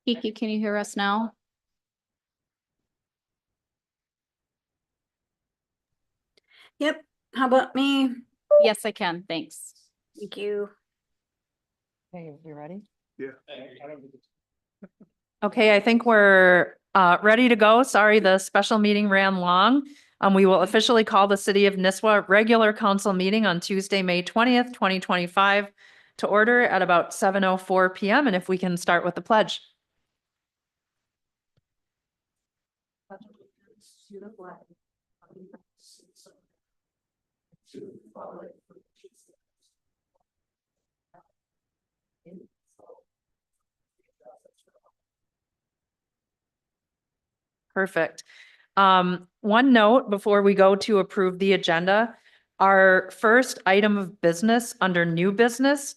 Kiki, can you hear us now? Yep. How about me? Yes, I can. Thanks. Thank you. Okay, you ready? Yeah. Okay, I think we're ready to go. Sorry, the special meeting ran long. We will officially call the City of Nisswa regular council meeting on Tuesday, May 20th, 2025 to order at about 7:04 PM. And if we can start with the pledge. Perfect. One note before we go to approve the agenda, our first item of business under new business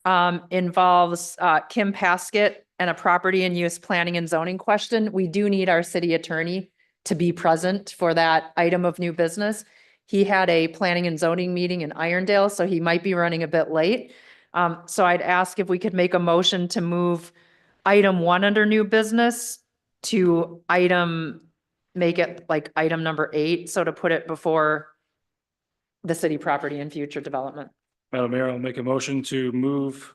involves Kim Paskett and a property and use planning and zoning question. We do need our city attorney to be present for that item of new business. He had a planning and zoning meeting in Irondale, so he might be running a bit late. So I'd ask if we could make a motion to move item 1 under new business to make it like item number 8, so to put it before the city property and future development. Madam Mayor, I'll make a motion to move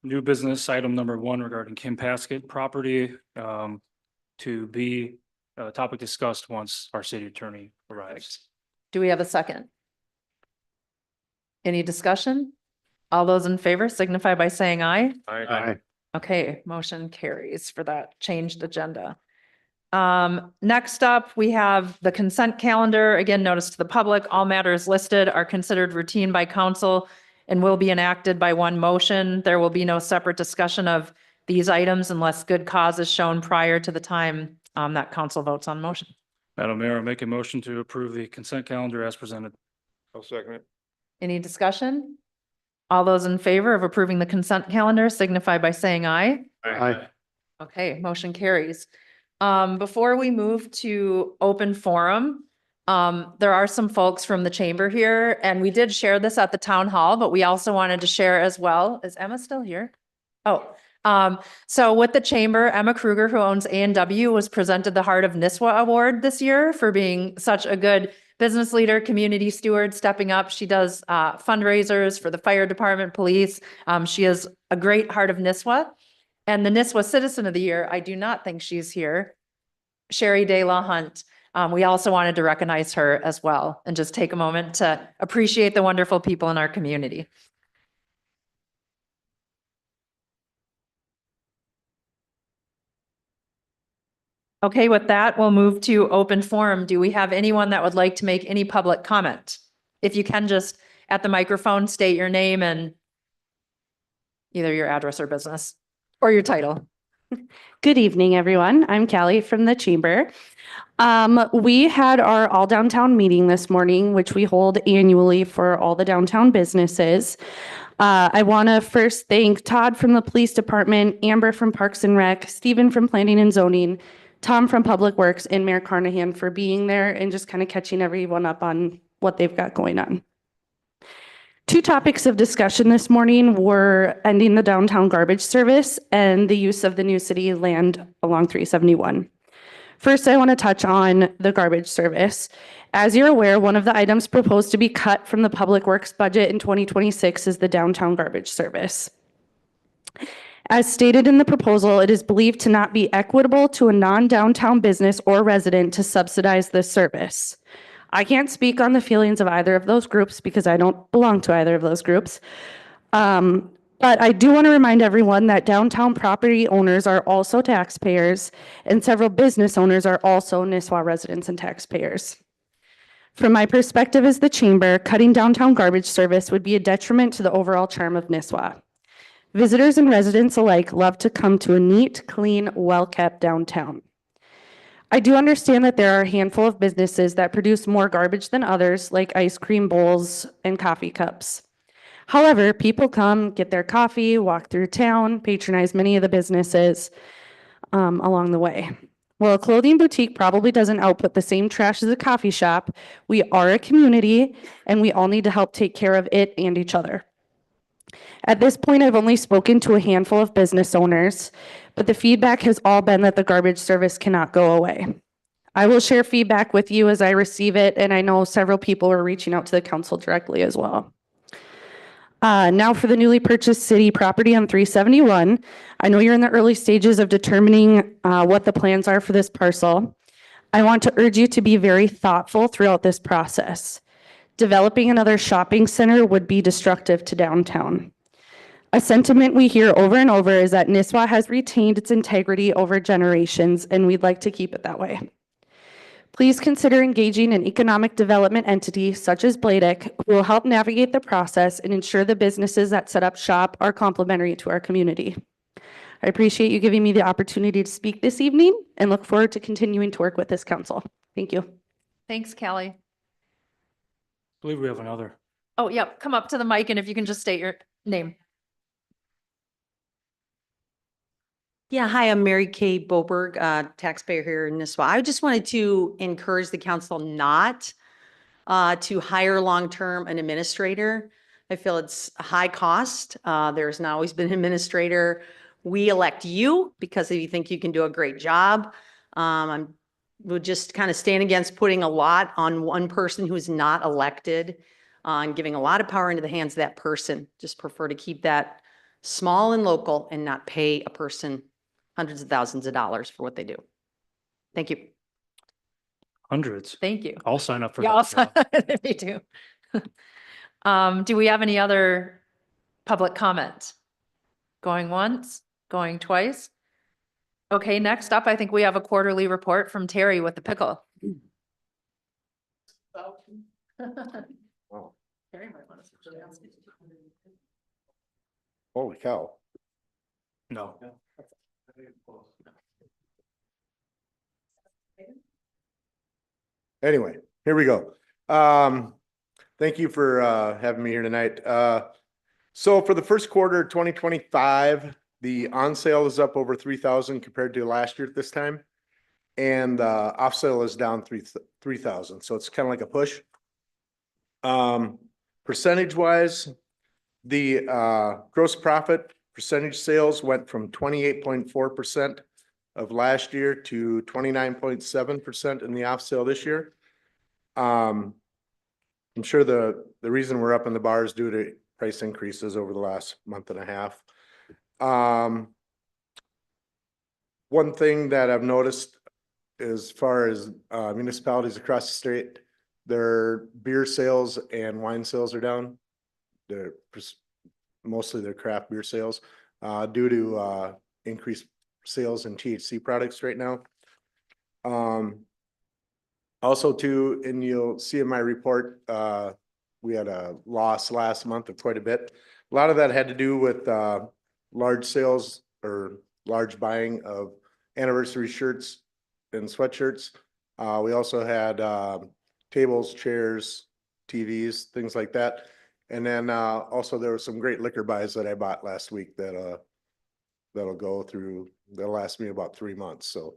new business item number 1 regarding Kim Paskett property to be a topic discussed once our city attorney arrives. Do we have a second? Any discussion? All those in favor signify by saying aye. Aye. Okay, motion carries for that changed agenda. Next up, we have the consent calendar. Again, notice to the public, all matters listed are considered routine by council and will be enacted by one motion. There will be no separate discussion of these items unless good cause is shown prior to the time that council votes on motion. Madam Mayor, I'll make a motion to approve the consent calendar as presented. I'll second it. Any discussion? All those in favor of approving the consent calendar signify by saying aye. Aye. Okay, motion carries. Before we move to open forum, there are some folks from the chamber here, and we did share this at the town hall, but we also wanted to share as well. Is Emma still here? Oh, so with the chamber, Emma Kruger, who owns A&W, was presented the Heart of Nisswa Award this year for being such a good business leader, community steward, stepping up. She does fundraisers for the fire department, police. She is a great Heart of Nisswa. And the Nisswa Citizen of the Year, I do not think she's here, Sherry De La Hunt. We also wanted to recognize her as well and just take a moment to appreciate the wonderful people in our community. Okay, with that, we'll move to open forum. Do we have anyone that would like to make any public comment? If you can just at the microphone, state your name and either your address or business or your title. Good evening, everyone. I'm Callie from the Chamber. We had our all downtown meeting this morning, which we hold annually for all the downtown businesses. I want to first thank Todd from the Police Department, Amber from Parks and Rec, Stephen from Planning and Zoning, Tom from Public Works, and Mayor Carnahan for being there and just kind of catching everyone up on what they've got going on. Two topics of discussion this morning were ending the downtown garbage service and the use of the new city land along 371. First, I want to touch on the garbage service. As you're aware, one of the items proposed to be cut from the Public Works budget in 2026 is the downtown garbage service. As stated in the proposal, it is believed to not be equitable to a non-downtown business or resident to subsidize this service. I can't speak on the feelings of either of those groups because I don't belong to either of those groups. But I do want to remind everyone that downtown property owners are also taxpayers and several business owners are also Nisswa residents and taxpayers. From my perspective as the chamber, cutting downtown garbage service would be a detriment to the overall charm of Nisswa. Visitors and residents alike love to come to a neat, clean, well-kept downtown. I do understand that there are a handful of businesses that produce more garbage than others, like ice cream bowls and coffee cups. However, people come, get their coffee, walk through town, patronize many of the businesses along the way. While a clothing boutique probably doesn't output the same trash as a coffee shop, we are a community and we all need to help take care of it and each other. At this point, I've only spoken to a handful of business owners, but the feedback has all been that the garbage service cannot go away. I will share feedback with you as I receive it, and I know several people are reaching out to the council directly as well. Now for the newly purchased city property on 371. I know you're in the early stages of determining what the plans are for this parcel. I want to urge you to be very thoughtful throughout this process. Developing another shopping center would be destructive to downtown. A sentiment we hear over and over is that Nisswa has retained its integrity over generations, and we'd like to keep it that way. Please consider engaging an economic development entity such as Bladek, who will help navigate the process and ensure the businesses that set up shop are complementary to our community. I appreciate you giving me the opportunity to speak this evening and look forward to continuing to work with this council. Thank you. Thanks, Callie. I believe we have another. Oh, yep, come up to the mic and if you can just state your name. Yeah, hi, I'm Mary Kay Boberg, taxpayer here in Nisswa. I just wanted to encourage the council not to hire long-term an administrator. I feel it's a high cost. There's not always been an administrator. We elect you because you think you can do a great job. We'll just kind of stand against putting a lot on one person who's not elected and giving a lot of power into the hands of that person. Just prefer to keep that small and local and not pay a person hundreds of thousands of dollars for what they do. Thank you. Hundreds. Thank you. I'll sign up for Yeah, that. me too. Do we have any other public comment? Going once, going twice? Okay, next up, I think we have a quarterly report from Terry with the pickle. Terry might want to- Holy cow. No. Anyway, here we go. Thank you for having me here tonight. So for the first quarter of 2025, the on sale is up over 3,000 compared to last year at this time. And off sale is down 3,000. So it's kind of like a push. Percentage wise, the gross profit percentage sales went from 28.4% of last year to 29.7% in the off sale this year. I'm sure the reason we're up in the bar is due to price increases over the last month and a half. One thing that I've noticed as far as municipalities across the state, their beer sales and wine sales are down. They're mostly their craft beer sales due to increased sales in THC products right now. Also too, and you'll see in my report, we had a loss last month of quite a bit. A lot of that had to do with large sales or large buying of anniversary shirts and sweatshirts. We also had tables, chairs, TVs, things like that. And then also there were some great liquor buys that I bought last week that that'll go through, that'll last me about 3 months. So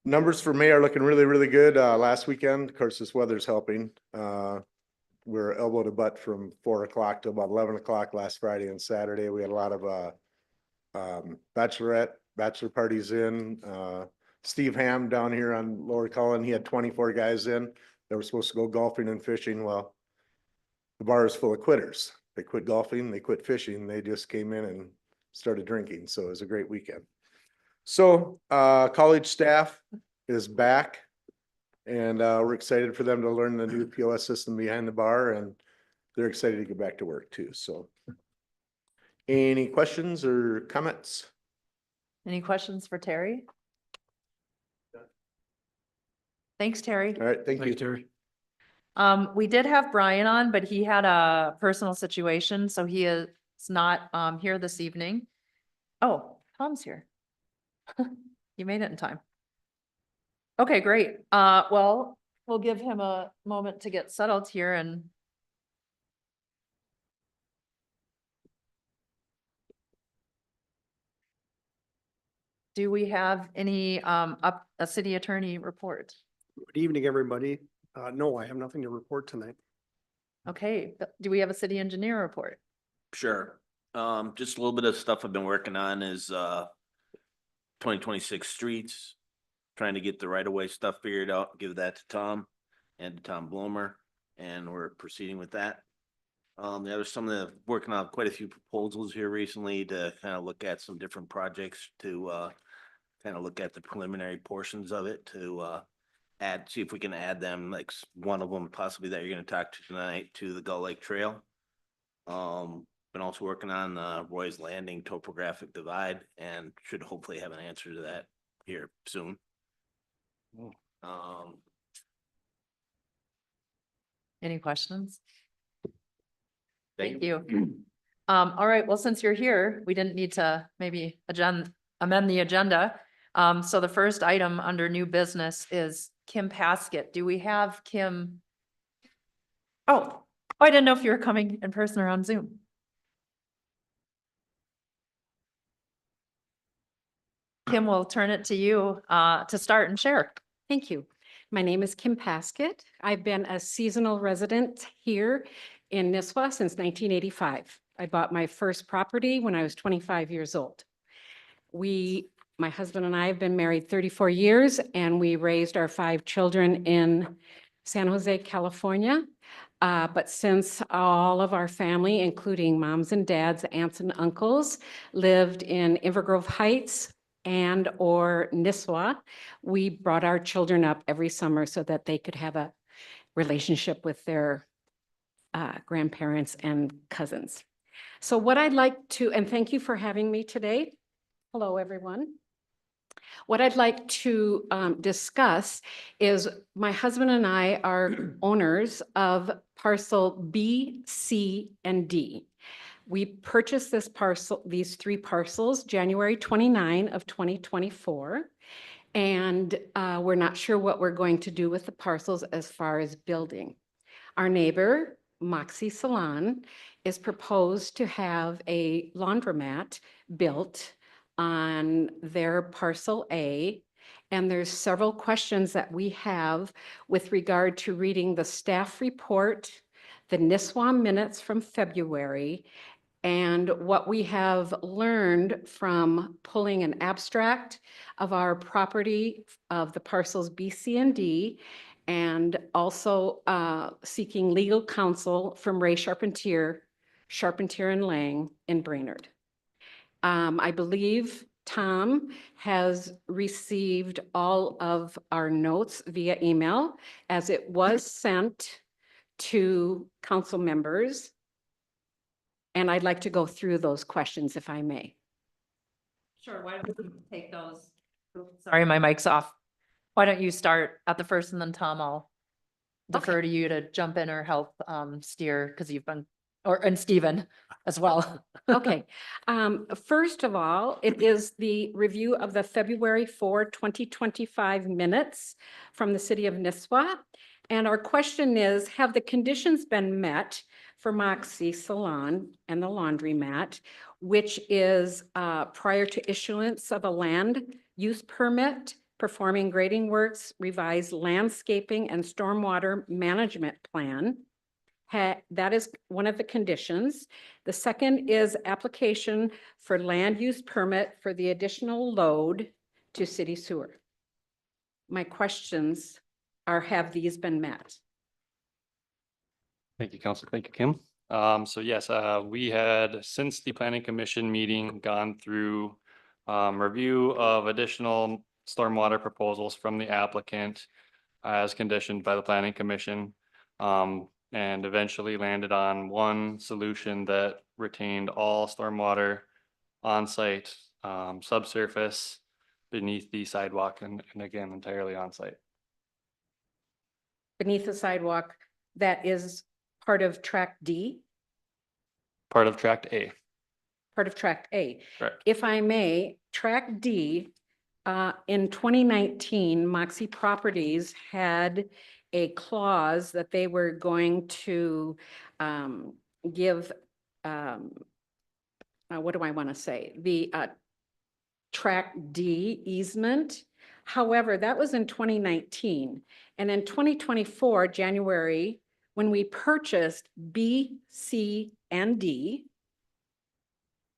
numbers for May are looking really, really good. Last weekend, of course, this weather's helping. We're elbow to butt from 4 o'clock to about 11 o'clock last Friday and Saturday. We had a lot of bachelor parties in. Steve Ham down here on Lower Cullen, he had 24 guys in. They were supposed to go golfing and fishing. Well, the bar is full of quitters. They quit golfing, they quit fishing. They just came in and started drinking. So it was a great weekend. So college staff is back and we're excited for them to learn the new POS system behind the bar, and they're excited to get back to work too. So any questions or comments? Any questions for Terry? Thanks, Terry. All right, thank Thank you. you, Terry. We did have Brian on, but he had a personal situation, so he is not here this evening. Oh, Tom's here. You made it in time. Okay, great. Well, we'll give him a moment to get settled here and do we have any a city attorney report? Good evening, everybody. No, I have nothing to report tonight. Okay, do we have a city engineer report? Sure. Just a little bit of stuff I've been working on is 2026 streets. Trying to get the right of way stuff figured out, give that to Tom and to Tom Blomer, and we're proceeding with that. There was some of the, working on quite a few proposals here recently to kind of look at some different projects to kind of look at the preliminary portions of it to add, see if we can add them, like one of them possibly that you're gonna talk to tonight, to the Gull Lake Trail. Been also working on Roy's Landing topographic divide and should hopefully have an answer to that here soon. Any questions? Thank you. All right, well, since you're here, we didn't need to maybe amend the agenda. So the first item under new business is Kim Paskett. Do we have Kim? Oh, I didn't know if you were coming in person or on Zoom. Kim, we'll turn it to you to start and share. Thank you. My name is Kim Paskett. I've been a seasonal resident here in Nisswa since 1985. I bought my first property when I was 25 years old. My husband and I have been married 34 years, and we raised our 5 children in San Jose, California. But since all of our family, including moms and dads, aunts and uncles, lived in Invergrove Heights and or Nisswa, we brought our children up every summer so that they could have a relationship with their grandparents and cousins. So what I'd like to, and thank you for having me today. Hello, everyone. What I'd like to discuss is my husband and I are owners of parcel B, C, and D. We purchased this parcel, these 3 parcels, January 29 of 2024. And we're not sure what we're going to do with the parcels as far as building. Our neighbor, Moxie Salon, is proposed to have a laundromat built on their parcel A. And there's several questions that we have with regard to reading the staff report, the Nisswa minutes from February, and what we have learned from pulling an abstract of our property of the parcels B, C, and D, and also seeking legal counsel from Ray Charpentier and Lang in Brainerd. I believe Tom has received all of our notes via email, as it was sent to council members. And I'd like to go through those questions if I may. Sure, why don't we take those? Sorry, my mic's off. Why don't you start at the first and then Tom, I'll defer to you to jump in or help steer because you've been, and Stephen as well. Okay. First of all, it is the review of the February 4, 2025 minutes from the city of Nisswa. And our question is, have the conditions been met for Moxie Salon and the laundromat, which is prior to issuance of a land use permit, performing grading works, revised landscaping and stormwater management plan? That is one of the conditions. The second is application for land use permit for the additional load to city sewer. My questions are, have these been met? Thank you, Council. Thank you, Kim. So yes, we had, since the planning commission meeting, gone through review of additional stormwater proposals from the applicant as conditioned by the planning commission, and eventually landed on one solution that retained all stormwater on site, subsurface, beneath the sidewalk, and again, entirely on site. Beneath the sidewalk, that is part of tract D? Part of tract A. Part of tract A. Correct. If I may, tract D, in 2019, Moxie Properties had a clause that they were going to give, what do I want to say? The tract D easement. However, that was in 2019. And in 2024, January, when we purchased B, C, and D,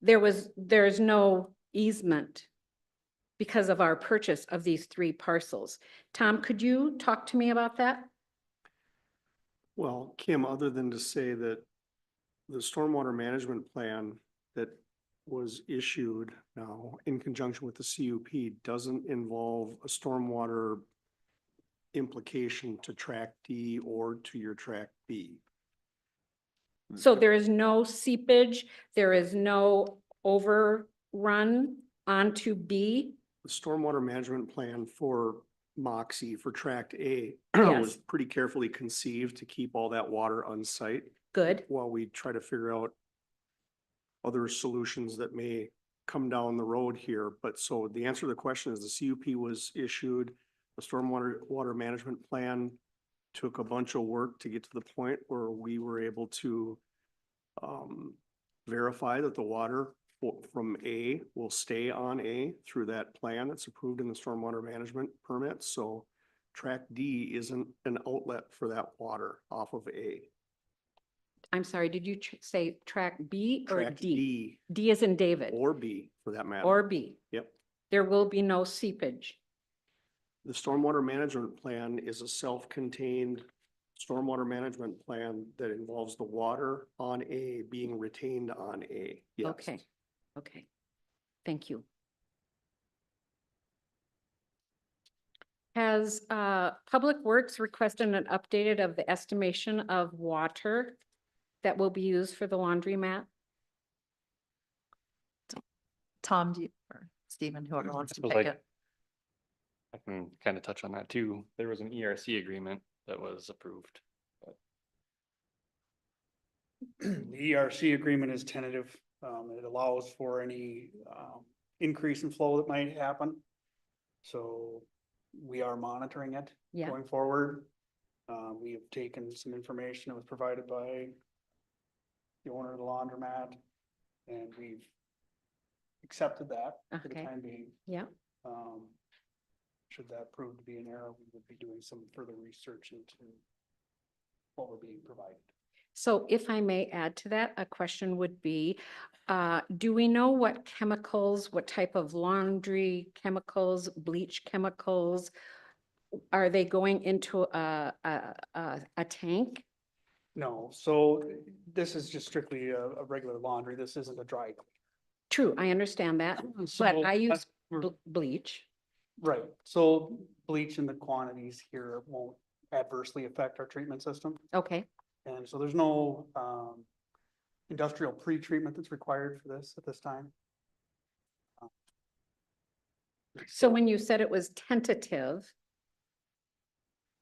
there's no easement because of our purchase of these 3 parcels. Tom, could you talk to me about that? Well, Kim, other than to say that the stormwater management plan that was issued now in conjunction with the CUP doesn't involve a stormwater implication to track D or to your track B. So there is no seepage, there is no overrun onto B? The stormwater management plan for Moxie for tract A Yes. was pretty carefully conceived to keep all that water unsite Good. while we try to figure out other solutions that may come down the road here. But so the answer to the question is the CUP was issued, the water management plan took a bunch of work to get to the point where we were able to verify that the water from A will stay on A through that plan that's approved in the stormwater management permit. So tract D isn't an outlet for that water off of A. I'm sorry, did you say track B or Tract D? D D is in David, or B for that matter. or B. Yep. There will be no seepage. The stormwater management plan is a self-contained stormwater management plan that involves the water on A being retained on A. Yes. Okay, okay. Thank you. Has Public Works requested an updated of the estimation of water that will be used for the laundromat? Tom, do you, or Stephen, whoever wants to So take like- it. I can kind of touch on that too. There was an ERC agreement that was approved. The ERC agreement is tentative. It allows for any increase in flow that might happen. So we are monitoring it Yeah. going forward. We have taken some information that was provided by the owner of the laundromat, and we've accepted that for the Okay. time being. Yeah. Should that prove to be an error, we would be doing some further research into what we're being provided. So if I may add to that, a question would be, do we know what chemicals, what type of laundry chemicals, bleach chemicals, are they going into a tank? No, so this is just strictly a regular laundry. This isn't a dry. True, I understand that, So but I use that's- we're- bleach. Right, so bleach and the quantities here won't adversely affect our treatment system. Okay, And so there's no industrial pre-treatment that's required for this at this time. so when you said it was tentative,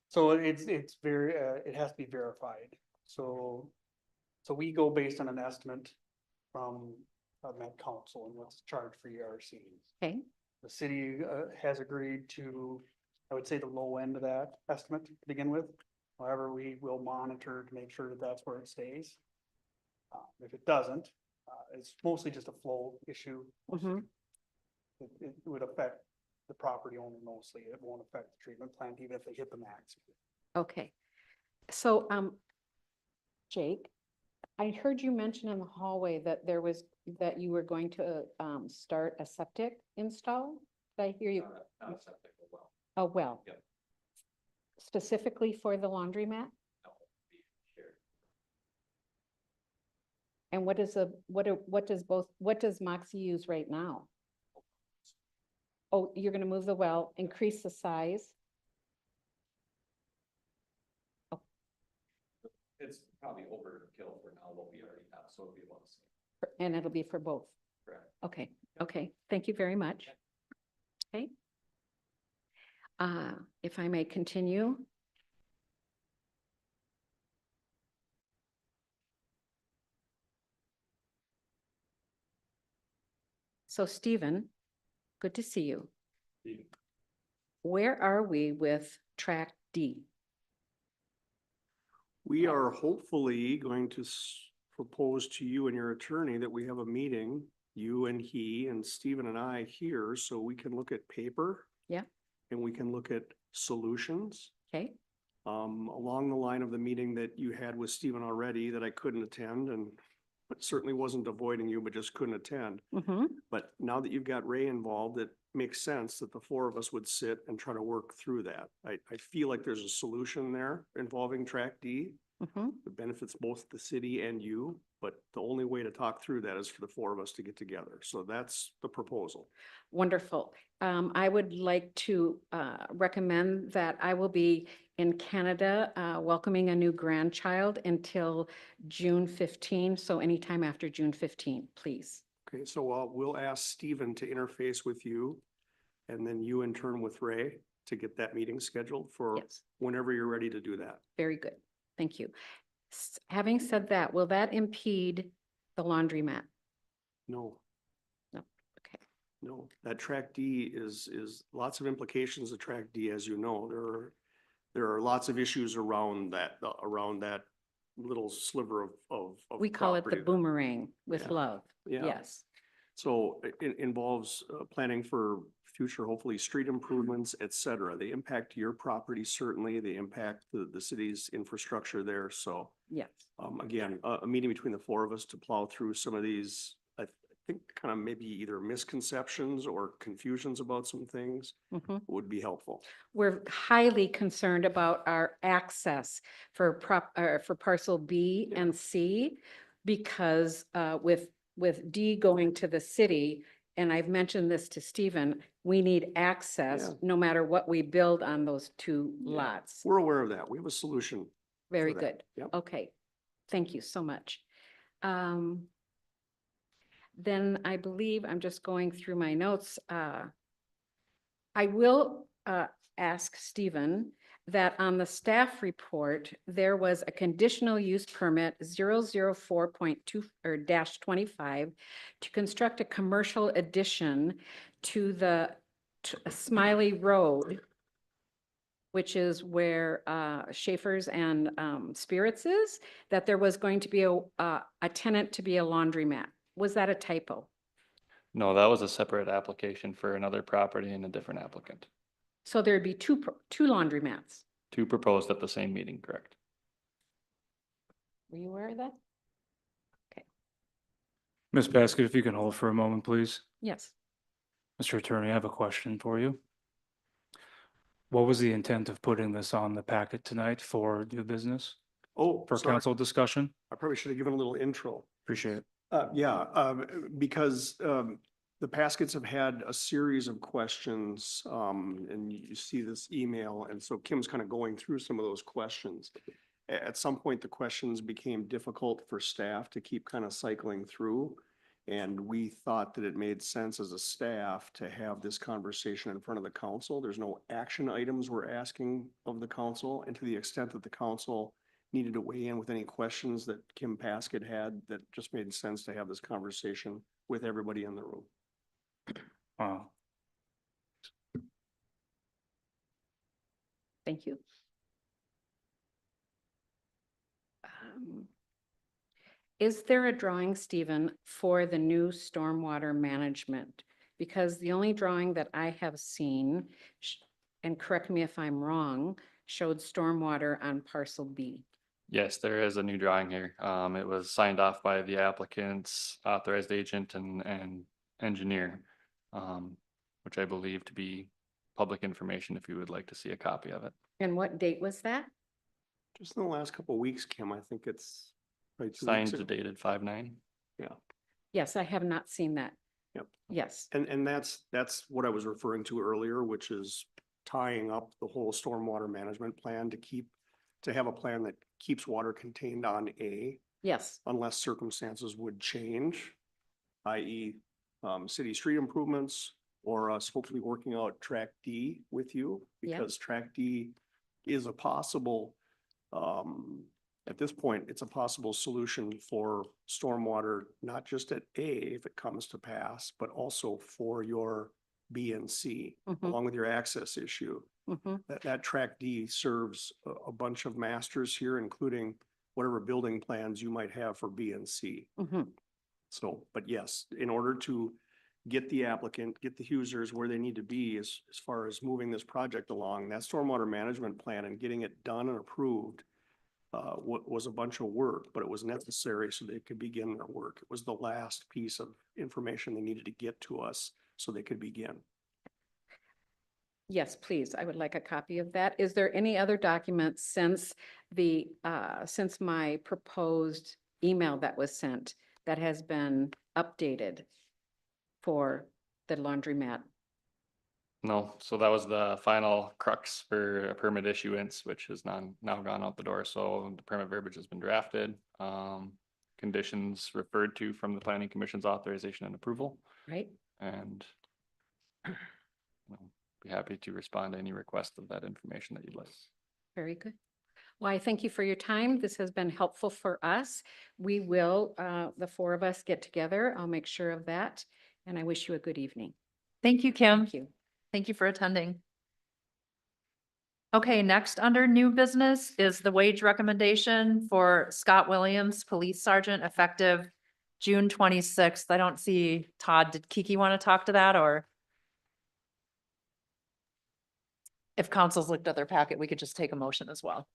So it's very, it has to be verified. So we go based on an estimate from Met Council and what's charged for ERCs. okay, The city has agreed to, I would say, the low end of that estimate to begin with. However, we will monitor to make sure that that's where it stays. If it doesn't, it's mostly just a flow issue. mhm, It would affect the property owner mostly. It won't affect the treatment plant, even if they hit the max. okay. So, Jake, I heard you mention in the hallway that that you were going to, start a septic install? Did I hear you? A well? Yep. Specifically for the laundromat? And what does Moxie use right now? Oh, you're gonna move the well, increase the size? It's probably overkill for now, what we already have, so it'll be about the same. And it'll be for both? Correct. Okay, okay, thank you very much. Okay. If I may continue. So Stephen, good to see you. Where are we with track D? We are hopefully going to propose to you and your attorney that we have a meeting, you and he and Stephen and I here, so we can look at paper. Yeah. And we can look at solutions. Okay, along the line of the meeting that you had with Stephen already that I couldn't attend and certainly wasn't avoiding you, but just couldn't attend. Mhm. But now that you've got Ray involved, it makes sense that the four of us would sit and try to work through that. I feel like there's a solution there involving track D. Mhm. It benefits both the city and you, but the only way to talk through that is for the four of us to get together. So that's the proposal. Wonderful. I would like to recommend that I will be in Canada welcoming a new grandchild until June 15. So anytime after June 15, please. Okay, so we'll ask Stephen to interface with you and then you in turn with Ray to get that meeting scheduled for Yes, whenever you're ready to do that. very good. Thank you. Having said that, will that impede the laundromat? No. No, okay. No, that track D is lots of implications of track D, as you know. There are lots of issues around that little sliver of We call it the property. boomerang with Yeah. love. Yeah. Yes. So it involves planning for future, hopefully, street improvements, et cetera. They impact your property, certainly. They impact the city's infrastructure there. So Yes. again, a meeting between the four of us to plow through some of these, I think, kind of maybe either misconceptions or confusions about some things Mhm. would be helpful. We're highly concerned about our access for for parcel B Yeah. and C. Because with D going to the city, and I've mentioned this to Stephen, we need access Yeah. no matter what we build on those two Yeah. lots. We're aware of that. We have a solution. Very that. good. Yep. Okay. Thank you so much. Then I believe I'm just going through my notes. I will ask Stephen that on the staff report, there was a conditional use permit 004.2 or -25 to construct a commercial addition to the Smiley Road, which is where Schaefer's and Spirits is, that there was going to be a tenant to be a laundromat. Was that a typo? No, that was a separate application for another property and a different applicant. So there'd be two laundromats. Two proposed at the same meeting, correct? Were you aware of that? Ms. Basket, if you can hold for a moment, please. Yes. Mr. Attorney, I have a question for you. What was the intent of putting this on the packet tonight for new business, Oh, for sorry. council discussion? I probably should have given a little intro. Appreciate it. Because the Paskets have had a series of questions, and you see this email, and so Kim's kind of going through some of those questions. At some point, the questions became difficult for staff to keep kind of cycling through. And we thought that it made sense as a staff to have this conversation in front of the council. There's no action items we're asking of the council, and to the extent that the council needed to weigh in with any questions that Kim Paskett had, that just made sense to have this conversation with everybody in the room. Wow. Thank you. Is there a drawing, Stephen, for the new stormwater management? Because the only drawing that I have seen, and correct me if I'm wrong, showed stormwater on parcel B. Yes, there is a new drawing here. It was signed off by the applicant's authorized agent and engineer, which I believe to be public information if you would like to see a copy of it. And what date was that? Just in the last couple of weeks, Kim, I think it's probably 2 weeks Signed ago. dated 5/9. Yes, I have not seen that. Yep. Yes. And that's what I was referring to earlier, which is tying up the whole stormwater management plan to have a plan that keeps water contained on A, Yes. unless circumstances would change, i.e. City street improvements, or us hopefully working out track D with you, Yeah. because track D is a possible, at this point, it's a possible solution for stormwater, not just at A if it comes to pass, but also for your B and C, Mhm. along with your access issue. Mhm. That track D serves a bunch of masters here, including whatever building plans you might have for B and C. Mhm. So, but yes, in order to get the applicant, get the users where they need to be as far as moving this project along. That stormwater management plan and getting it done and approved was a bunch of work, but it was necessary so they could begin their work. It was the last piece of information they needed to get to us so they could begin. Yes, please. I would like a copy of that. Is there any other documents since since my proposed email that was sent that has been updated for the laundromat? No, so that was the final crux for a permit issuance, which has now gone out the door. So the permit verbiage has been drafted. Conditions referred to from the planning commission's authorization and approval, Right? and be happy to respond to any request of that information that you'd like. Very good. Well, I thank you for your time. This has been helpful for us. We will, the four of us get together. I'll make sure of that. And I wish you a good evening. Thank you, Kim. Thank you. Thank you for attending. Okay, next under new business is the wage recommendation for Scott Williams, Police Sergeant, effective June 26th. I don't see Todd. Did Kiki want to talk to that, or? If council's looked at their packet, we could just take a motion as well.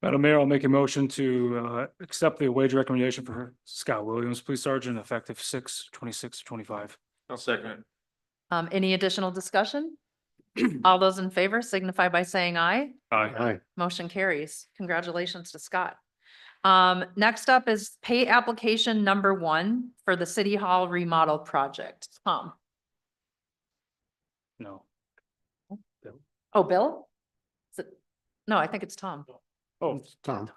Madam Mayor, I'll make a motion to accept the wage recommendation for Scott Williams, Police Sergeant, effective 6/26/25. I'll second it. Any additional discussion? All those in favor signify by saying aye. Aye. Motion carries. Congratulations to Scott. Next up is pay application number 1 for the City Hall remodel project. Tom. No. Oh, Bill? Is it? No, I think it's Tom. Oh, Tom.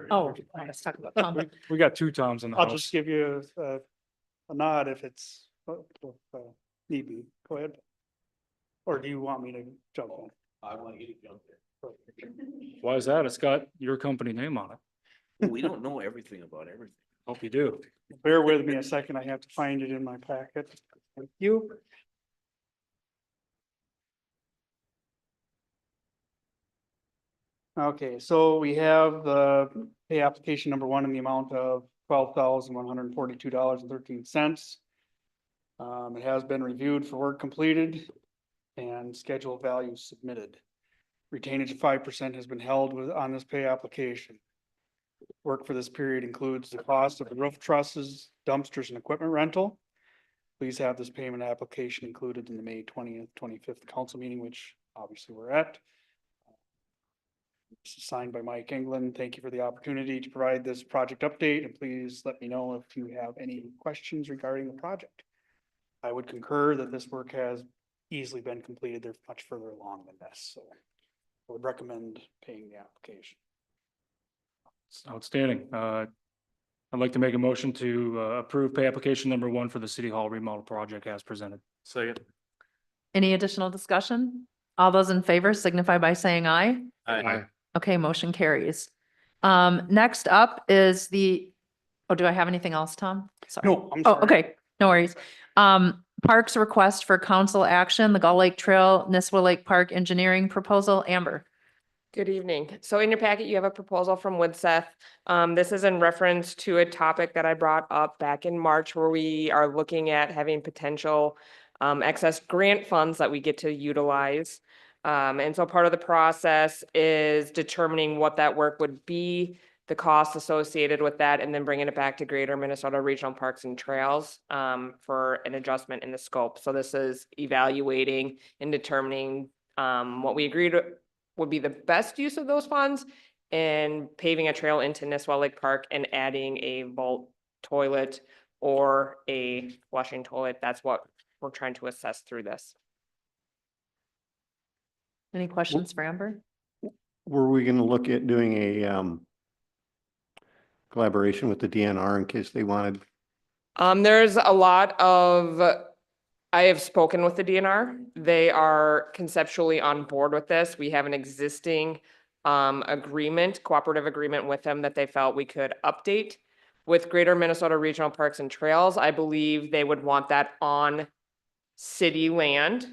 Oh, let's talk about Tom. we got 2 Toms in the I'll house. just give you a nod if it's need be. Go ahead. Or do you want me to jump in? I want you to jump there. Why is that? It's got your company name on it. We don't know everything about everything. Hope you do. Bear with me a second. I have to find it in my packet. Thank you. Okay, so we have the pay application number 1 in the amount of $12,142.13. It has been reviewed for work completed and schedule value submitted. Retainage of 5% has been held on this pay application. Work for this period includes the cost of the roof trusses, dumpsters, and equipment rental. Please have this payment application included in the May 20th, 25th council meeting, which obviously we're at. This is signed by Mike England. Thank you for the opportunity to provide this project update, and please let me know if you have any questions regarding the project. I would concur that this work has easily been completed. They're much further along than this, so I would recommend paying the application. It's outstanding. I'd like to make a motion to approve pay application number 1 for the City Hall remodel project as presented. Second. Any additional discussion? All those in favor signify by saying aye. Aye. Okay, motion carries. Next up is do I have anything else, Tom? Sorry. No, I'm Oh, sorry. okay, no worries. Parks request for council action, the Gull Lake Trail, Nisswa Lake Park engineering proposal. Amber. Good evening. So in your packet, you have a proposal from Woodseth. This is in reference to a topic that I brought up back in March where we are looking at having potential excess grant funds that we get to utilize. And so part of the process is determining what that work would be, the costs associated with that, and then bringing it back to Greater Minnesota Regional Parks and Trails for an adjustment in the scope. So this is evaluating and determining what we agreed would be the best use of those funds and paving a trail into Nisswa Lake Park and adding a vault toilet or a flushing toilet. That's what we're trying to assess through this. Any questions for Amber? Were we gonna look at doing a collaboration with the DNR in case they wanted? There's a lot of, I have spoken with the DNR. They are conceptually on board with this. We have an existing cooperative agreement with them that they felt we could update. With Greater Minnesota Regional Parks and Trails, I believe they would want that on city land.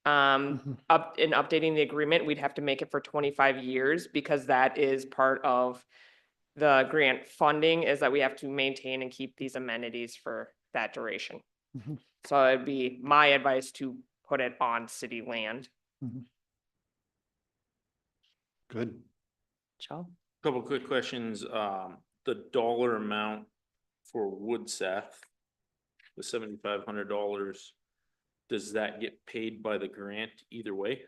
In updating the agreement, we'd have to make it for 25 years because that is part of the grant funding, is that we have to maintain and keep these amenities for that duration. So it'd be my advice to put it on city land. Good. Joe? Couple quick questions. The dollar amount for Woodseth, the $7,500, does that get paid by the grant either way?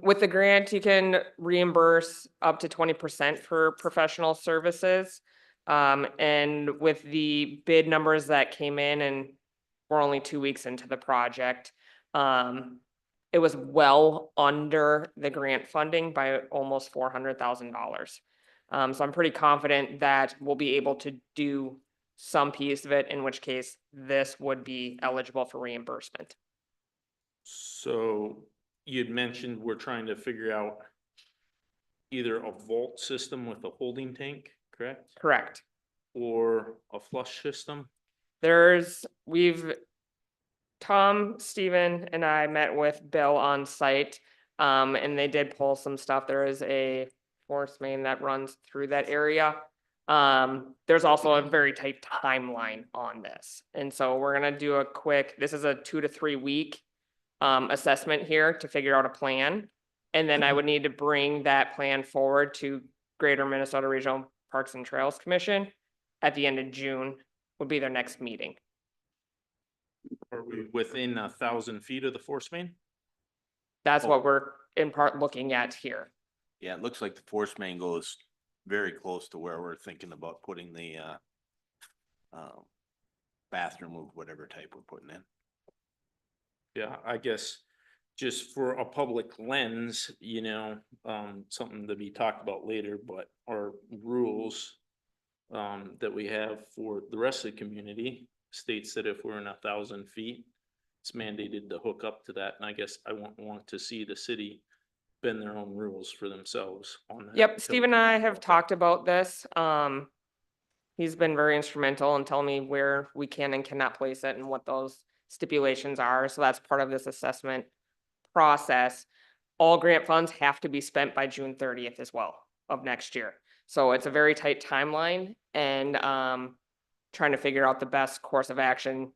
With the grant, you can reimburse up to 20% for professional services. And with the bid numbers that came in, and we're only 2 weeks into the project, it was well under the grant funding by almost $400,000. So I'm pretty confident that we'll be able to do some piece of it, in which case this would be eligible for reimbursement. So you'd mentioned we're trying to figure out either a vault system with a holding tank, correct? Correct. Or a flush system? Tom, Steven, and I met with Bill on site, and they did pull some stuff. There is a force main that runs through that area. There's also a very tight timeline on this. And so we're gonna do this is a 2 to 3 week assessment here to figure out a plan. And then I would need to bring that plan forward to Greater Minnesota Regional Parks and Trails Commission at the end of June would be their next meeting. Are we within 1,000 feet of the force main? That's what we're in part looking at here. Yeah, it looks like the force main goes very close to where we're thinking about putting the bathroom of whatever type we're putting in. Yeah, I guess just for a public lens, something to be talked about later, but our rules that we have for the rest of the community states that if we're in 1,000 feet, it's mandated to hook up to that. And I guess I want to see the city bend their own rules for themselves on that. Yep, Steve and I have talked about this. He's been very instrumental in telling me where we can and cannot place it and what those stipulations are. So that's part of this assessment process. All grant funds have to be spent by June 30th as well of next year. So it's a very tight timeline, and trying to figure out the best course of action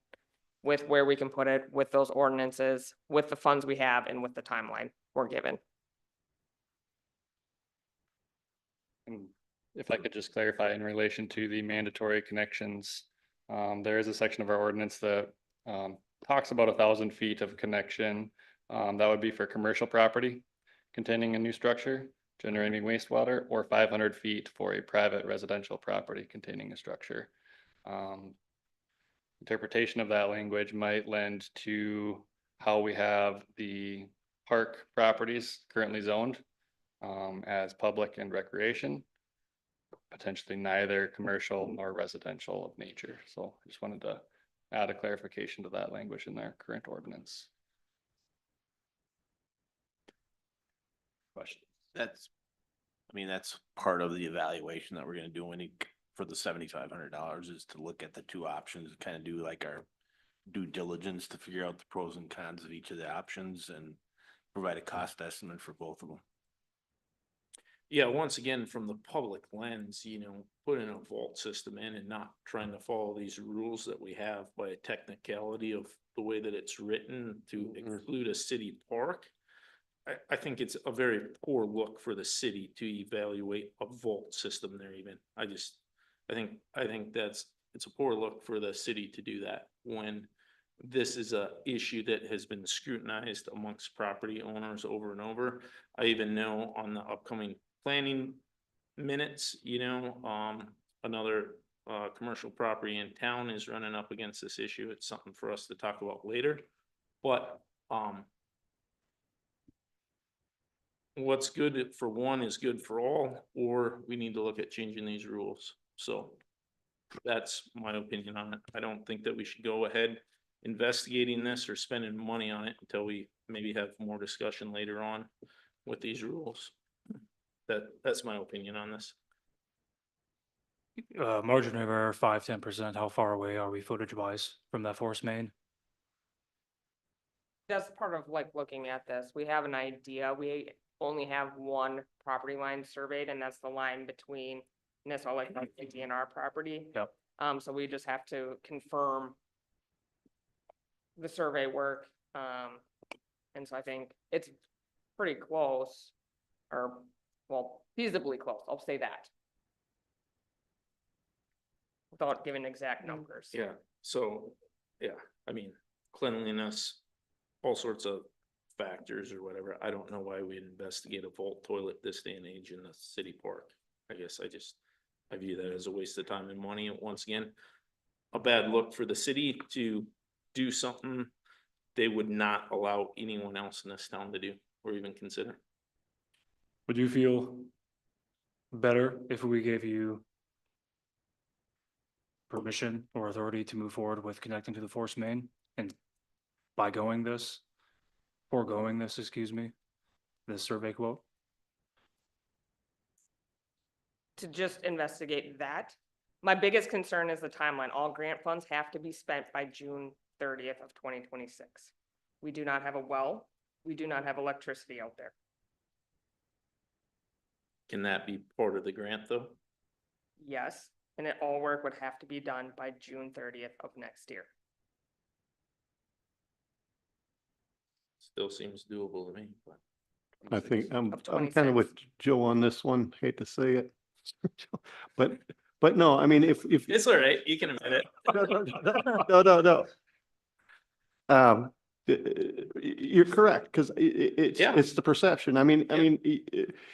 with where we can put it, with those ordinances, with the funds we have, and with the timeline we're given. And if I could just clarify in relation to the mandatory connections, there is a section of our ordinance that talks about 1,000 feet of connection. That would be for commercial property containing a new structure, generating wastewater, or 500 feet for a private residential property containing a structure. Interpretation of that language might lend to how we have the park properties currently zoned as public and recreation, potentially neither commercial nor residential of nature. So I just wanted to add a clarification to that language in their current ordinance. Question. That's part of the evaluation that we're gonna do for the $7,500 is to look at the two options, kind of do like our due diligence to figure out the pros and cons of each of the options and provide a cost estimate for both of them. Yeah, once again, from the public lens, putting a vault system in and not trying to follow these rules that we have by a technicality of the way that it's written to include a city park. I think it's a very poor look for the city to evaluate a vault system there even. I think it's a poor look for the city to do that when this is a issue that has been scrutinized amongst property owners over and over. I even know on the upcoming planning minutes, another commercial property in town is running up against this issue. It's something for us to talk about later, but what's good for one is good for all, or we need to look at changing these rules. So that's my opinion on it. I don't think that we should go ahead investigating this or spending money on it until we maybe have more discussion later on with these rules. That's my opinion on this. Margin of error, 5-10%. How far away are we footage wise from that force main? That's part of looking at this. We have an idea. We only have one property line surveyed, and that's the line between Nisswa, the DNR property. Yep. So we just have to confirm the survey work. And so I think it's pretty close, or, well, feasibly close, I'll say that. Without giving exact numbers. Yeah, so, yeah, I mean, cleanliness, all sorts of factors or whatever. I don't know why we'd investigate a vault toilet this day and age in a city park. I guess I view that as a waste of time and money. And once again, a bad look for the city to do something they would not allow anyone else in this town to do or even consider. Would you feel better if we gave you permission or authority to move forward with connecting to the force main and foregoing this, excuse me, this survey quote? To just investigate that. My biggest concern is the timeline. All grant funds have to be spent by June 30th of 2026. We do not have a well. We do not have electricity out there. Can that be part of the grant though? Yes, and all work would have to be done by June 30th of next year. Still seems doable to me, but. I think I'm Of kind of 26. with Joe on this one. Hate to say it. But no, I mean, if It's all right, you can admit it. no. You're correct, because Yeah. it's the perception. I mean,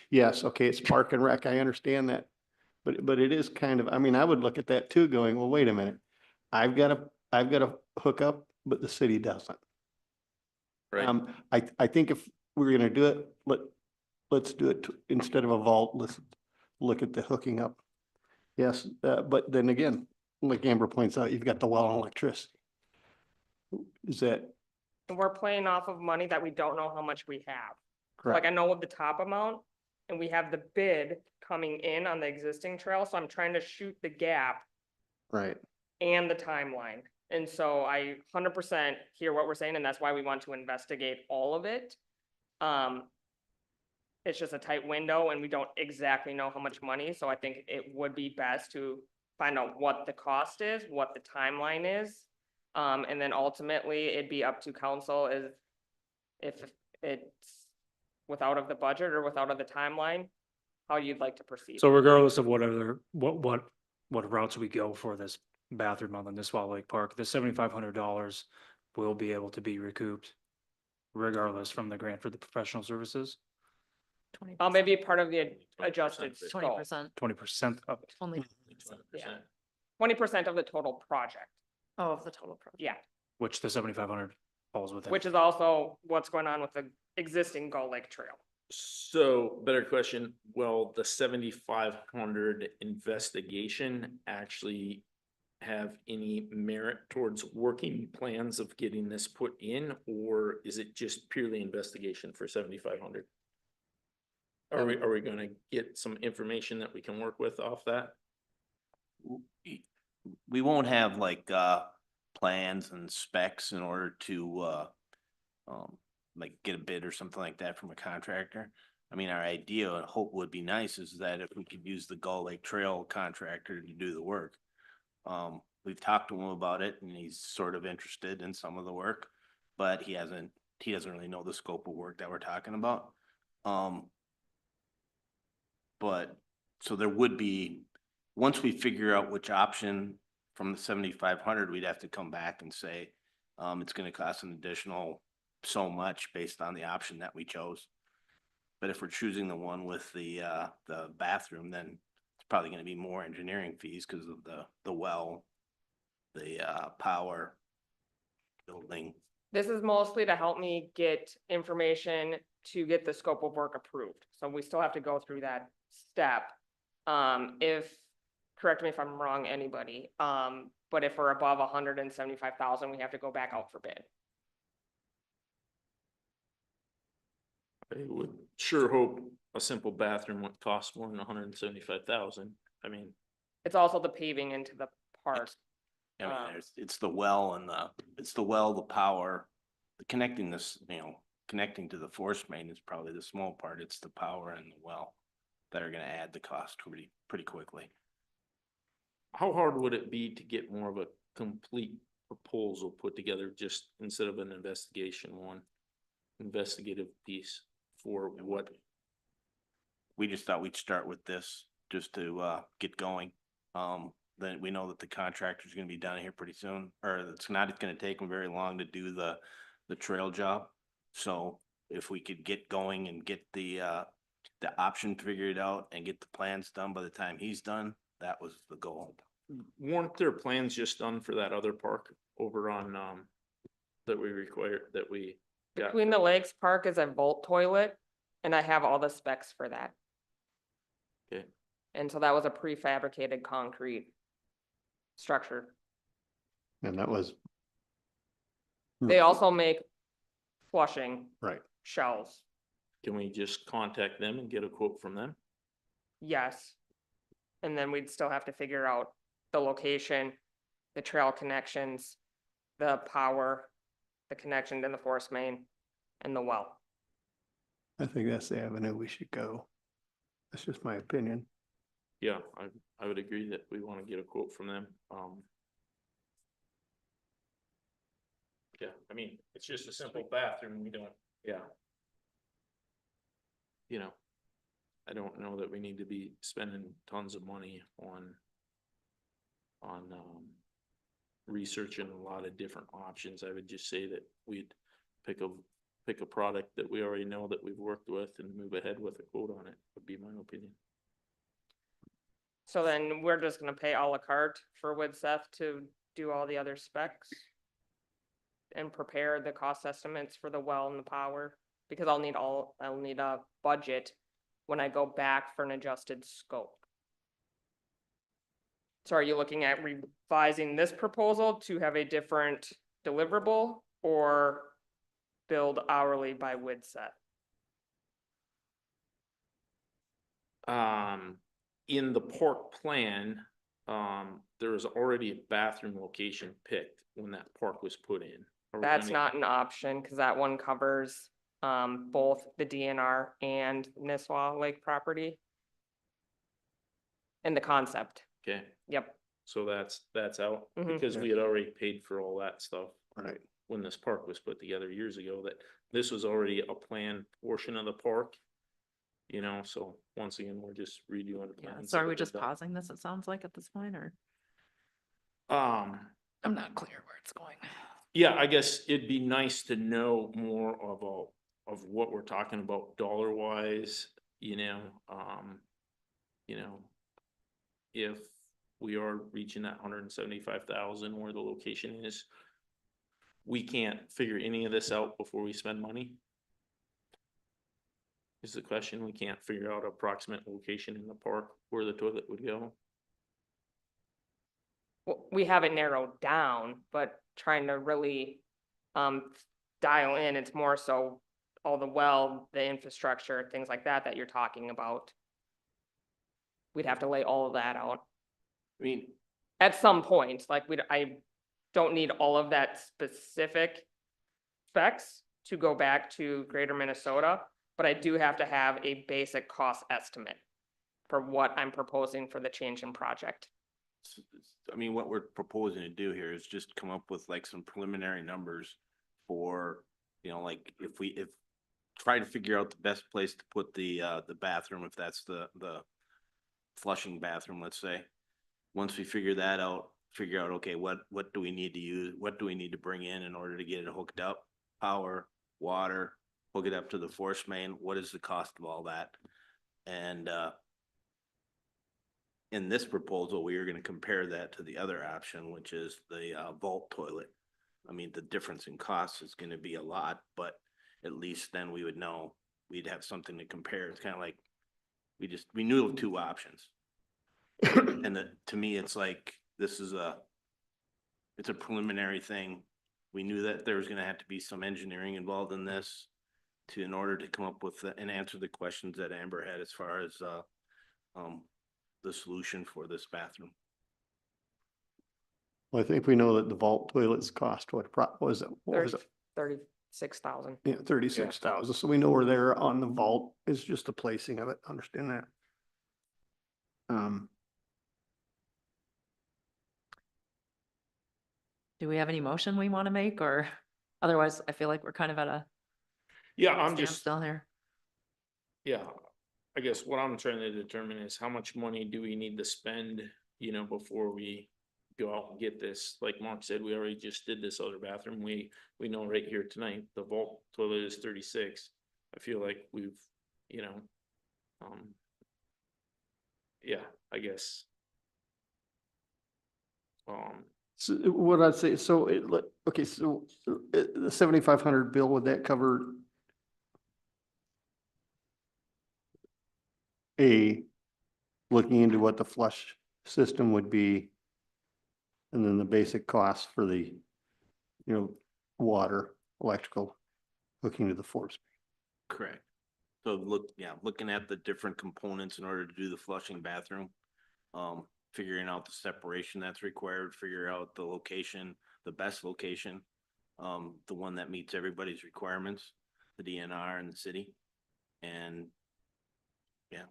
yes, okay, it's park and rec. I understand that. But it is kind of, I mean, I would look at that too, going, well, wait a minute. I've got to hook up, but the city doesn't. Right. I think if we're gonna do it, let's do it instead of a vault. Let's look at the hooking up. Yes, but then again, like Amber points out, you've got the well and electricity. Is that And we're playing off of money that we don't know how much we have. correct? Like I know of the top amount and we have the bid coming in on the existing trail. So I'm trying to shoot the gap Right. and the timeline. And so I 100% hear what we're saying, and that's why we want to investigate all of it. It's just a tight window and we don't exactly know how much money, so I think it would be best to find out what the cost is, what the timeline is. And then ultimately it'd be up to council if it's without of the budget or without of the timeline, how you'd like to proceed. So regardless of whatever, what routes we go for this bathroom on the Nisswa Lake Park, the $7,500 will be able to be recouped regardless from the grant for the professional services, Maybe part of the adjusted 20%. scope, 20% of it. Only, 20% of the total project, of the total project. yeah. Which the 7,500 falls within. Which is also what's going on with the existing Gull Lake Trail. So better question, will the 7,500 investigation actually have any merit towards working plans of getting this put in, or is it just purely investigation for 7,500? Are we gonna get some information that we can work with off that? We won't have like plans and specs in order to like get a bid or something like that from a contractor. I mean, our idea and hope would be nice is that if we could use the Gull Lake Trail contractor to do the work. We've talked to him about it and he's sort of interested in some of the work, but he doesn't really know the scope of work that we're talking about. But so there would be, once we figure out which option from the 7,500, we'd have to come back and say, it's gonna cost an additional so much based on the option that we chose. But if we're choosing the one with the bathroom, then it's probably gonna be more engineering fees because of the well, the power, building. This is mostly to help me get information to get the scope of work approved. So we still have to go through that step. Correct me if I'm wrong, anybody, but if we're above 175,000, we have to go back out for bid. I would sure hope a simple bathroom would cost more than 175,000. I mean, It's also the paving into the park. I mean, it's the well and the power, connecting this, connecting to the force main is probably the small part. It's the power and the well that are gonna add the cost pretty quickly. how hard would it be to get more of a complete proposal put together, just instead of an investigative piece for what. We just thought we'd start with this just to get going. Then we know that the contractor's gonna be down here pretty soon, or it's not gonna take them very long to do the trail job. So if we could get going and get the option figured out and get the plans done by the time he's done, that was the goal. Weren't there plans just done for that other park over on, that we got? Between the Lakes Park is a vault toilet, and I have all the specs for that. Okay. And so that was a prefabricated concrete structure. And that was. They also make flushing Right. shells. Can we just contact them and get a quote from them? Yes. And then we'd still have to figure out the location, the trail connections, the power, the connection to the force main, and the well. I think that's the avenue we should go. That's just my opinion. Yeah, I would agree that we want to get a quote from them. Yeah, I mean, it's just a simple bathroom. We don't, yeah. You know, I don't know that we need to be spending tons of money on researching a lot of different options. I would just say that we'd pick a product that we already know that we've worked with and move ahead with a quote on it, would be my opinion. So then we're just gonna pay a la carte for Widseth to do all the other specs and prepare the cost estimates for the well and the power, because I'll need a budget when I go back for an adjusted scope. So are you looking at revising this proposal to have a different deliverable or billed hourly by Widseth? In the park plan, there was already a bathroom location picked when that park was put in. Are we That's gonna- not an option, because that one covers both the DNR and Nisswa Lake property. And the concept, Okay, yep. so that's out, Mhm. because we had already paid for all that stuff. Right. When this park was put together years ago, that this was already a planned portion of the park. You know, so once again, we're just redoing the plans. So that are we were just done. pausing this, it sounds like at this point, or? Um, I'm not clear where it's going. yeah, I guess it'd be nice to know more of what we're talking about dollar wise, you know, if we are reaching that 175,000 where the location is, we can't figure any of this out before we spend money. Is the question. We can't figure out approximate location in the park where the toilet would go. Well, we have it narrowed down, but trying to really dial in, it's more so all the well, the infrastructure, things like that you're talking about. We'd have to lay all of that out I mean, at some point, like I don't need all of that specific specs to go back to Greater Minnesota, but I do have to have a basic cost estimate for what I'm proposing for the change in project. I mean, what we're proposing to do here is just come up with like some preliminary numbers for, you know, like if try to figure out the best place to put the bathroom, if that's the flushing bathroom, let's say. Once we figure that out, okay, what do we need to use? What do we need to bring in order to get it hooked up? Power, water, hook it up to the force main. What is the cost of all that? And in this proposal, we are going to compare that to the other option, which is the vault toilet. I mean, the difference in cost is going to be a lot, but at least then we would know, we'd have something to compare. It's kind of like we knew of two options. And to me, it's like, it's a preliminary thing. We knew that there was going to have to be some engineering involved in this in order to come up with and answer the questions that Amber had as far as the solution for this bathroom. Well, I think we know that the vault toilets cost, what was it? What was it? 36,000. Yeah, 36,000. So we know we're there on the vault. It's just the placing of it. Understand that. Do we have any motion we want to make, or otherwise I feel like we're kind of at a Yeah, I'm just, standstill here. yeah, I guess what I'm trying to determine is how much money do we need to spend, before we go out and get this? Like Mark said, we already just did this other bathroom. We know right here tonight, the vault toilet is 36. I feel like we've, yeah, I guess. So what I'd say, so okay, so the 7,500 bill, would that cover looking into what the flush system would be, and then the basic cost for the, water, electrical, hooking to the force? Correct. So looking at the different components in order to do the flushing bathroom. Figuring out the separation that's required, figure out the location, the best location. The one that meets everybody's requirements, the DNR and the city. And yeah.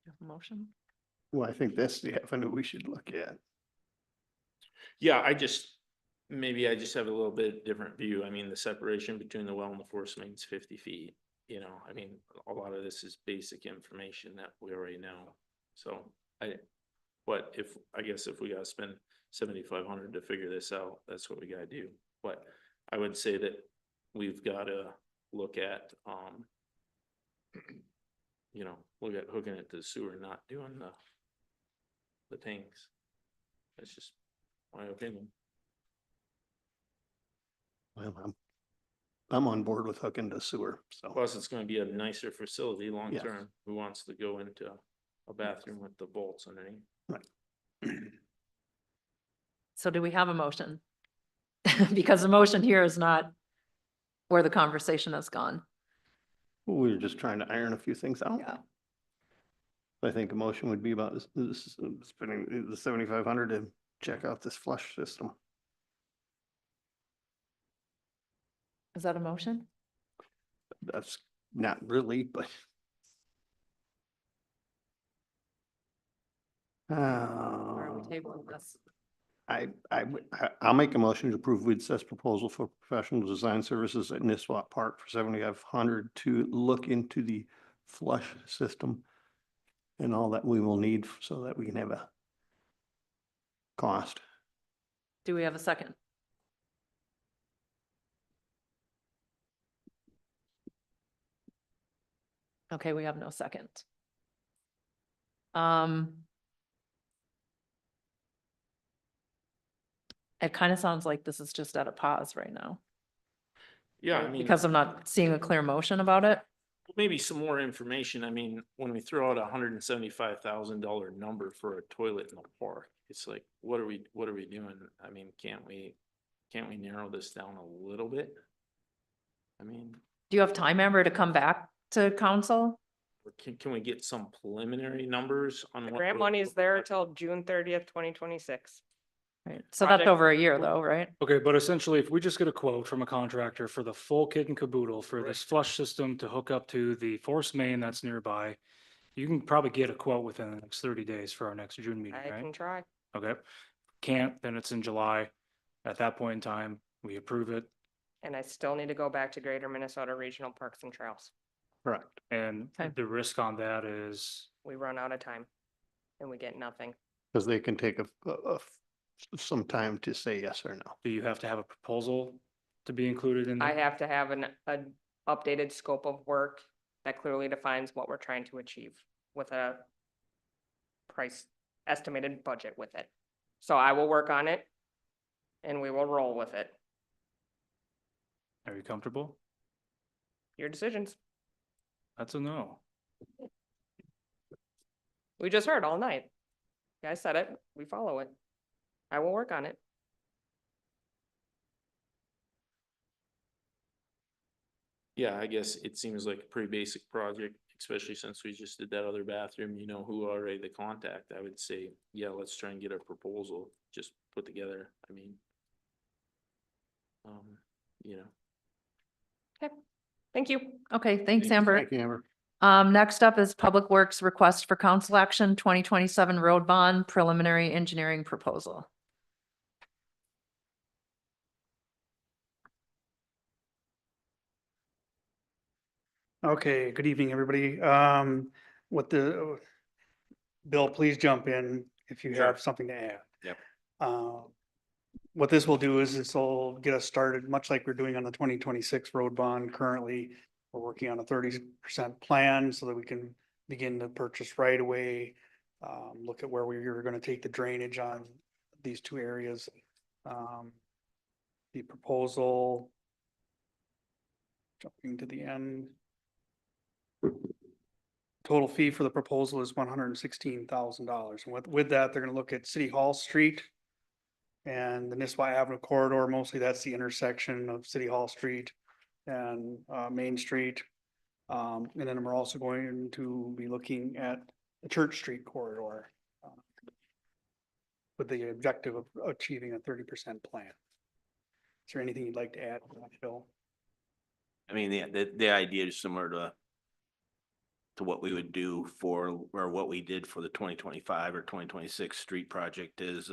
You have a motion? Well, I think that's the avenue we should look at. Yeah, maybe I just have a little bit different view. I mean, the separation between the well and the force main is 50 feet. I mean, a lot of this is basic information that we already know. So I guess if we gotta spend 7,500 to figure this out, that's what we gotta do. But I would say that we've gotta look at, look at hooking it to the sewer, not doing the tanks. That's just my opinion. Well, I'm on board with hooking to sewer, so. Plus, it's gonna be a nicer facility long Yes. term. Who wants to go into a bathroom with the bolts underneath? Right. So do we have a motion? Because the motion here is not where the conversation has gone. We were just trying to iron a few things out. Yeah. I think a motion would be about this spending the 7,500 to check out this flush system. Is that a motion? That's not really, but. Or are we tabling this? I'll make a motion to approve WIDSES proposal for professional design services at Nisswa Park for 7,500 to look into the flush system and all that we will need so that we can have a cost. Do we have a second? Okay, we have no second. It kind of sounds like this is just at a pause right now. Yeah, I mean. Because I'm not seeing a clear motion about it. Maybe some more information. I mean, when we throw out $175,000 number for a toilet in the park, it's like, what are we doing? I mean, can't we narrow this down a little bit? I mean, Do you have time, Amber, to come back to council? or can we get some preliminary numbers on The what grant we're- money is there till June 30th, 2026. Right, so that's Project- over a year though, right? Okay, but essentially, if we just get a quote from a contractor for the full kit and caboodle for this flush system to hook up to the force main that's nearby, you can probably get a quote within the next 30 days for our next June meeting, I right? can try. Okay. Can't, then it's in July. At that point in time, we approve it. And I still need to go back to Greater Minnesota Regional Parks and Trails. Correct. And Okay. the risk on that is, We run out of time and we get nothing. Because they can take some time to say yes or no. do you have to have a proposal to be included in? I have to have an updated scope of work that clearly defines what we're trying to achieve with a price estimated budget with it. So I will work on it and we will roll with it. Are you comfortable? Your decisions. That's a no. We just heard all night. Yeah, I said it. We follow it. I will work on it. yeah, I guess it seems like a pretty basic project, especially since we just did that other bathroom, who already the contact. I would say, yeah, let's try and get a proposal just put together. I mean, Okay, thank you. Okay, thanks, Amber. Thank you, Amber. Next up is Public Works request for council action 2027 road bond preliminary engineering proposal. Okay, good evening, everybody. What the, Bill, please jump in if you Sure. have something to add. Yep. What this will do is this will get us started, much like we're doing on the 2026 road bond currently. We're working on a 30% plan so that we can begin to purchase right away. Look at where we're gonna take the drainage on these two areas. The proposal. Jumping to the end. Total fee for the proposal is $116,000. And with that, they're gonna look at City Hall Street and the Nisswa Avenue corridor. Mostly that's the intersection of City Hall Street and Main Street. And then we're also going to be looking at the Church Street corridor with the objective of achieving a 30% plan. Is there anything you'd like to add, Phil? I mean, the idea is similar to what we would do for, or what we did for the 2025 or 2026 street project is,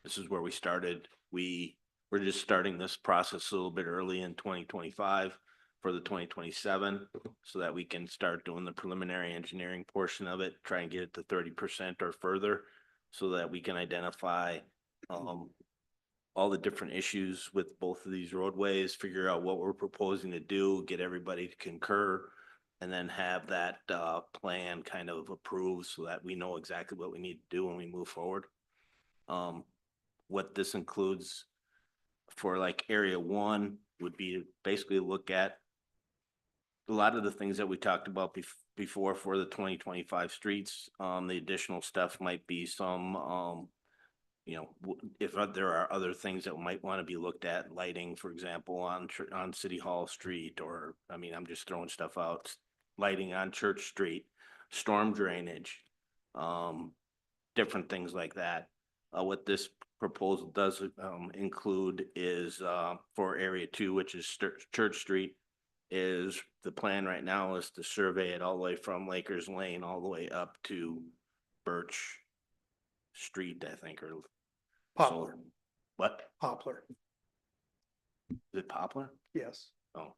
this is where we started. We're just starting this process a little bit early in 2025 for the 2027, so that we can start doing the preliminary engineering portion of it, try and get it to 30% or further, so that we can identify, all the different issues with both of these roadways, figure out what we're proposing to do, get everybody to concur, and then have that plan kind of approved so that we know exactly what we need to do when we move forward. What this includes for like area one would be to basically look at a lot of the things that we talked about before for the 2025 streets. The additional stuff might be some if there are other things that might want to be looked at, lighting, for example, on City Hall Street, or, I mean, I'm just throwing stuff out, lighting on Church Street, storm drainage, different things like that. What this proposal does include is for area two, which is Church Street, is the plan right now is to survey it all the way from Lakers Lane all the way up to Birch Street, I think, or Poplar. so, what? Poplar, Is it Poplar? yes. Oh,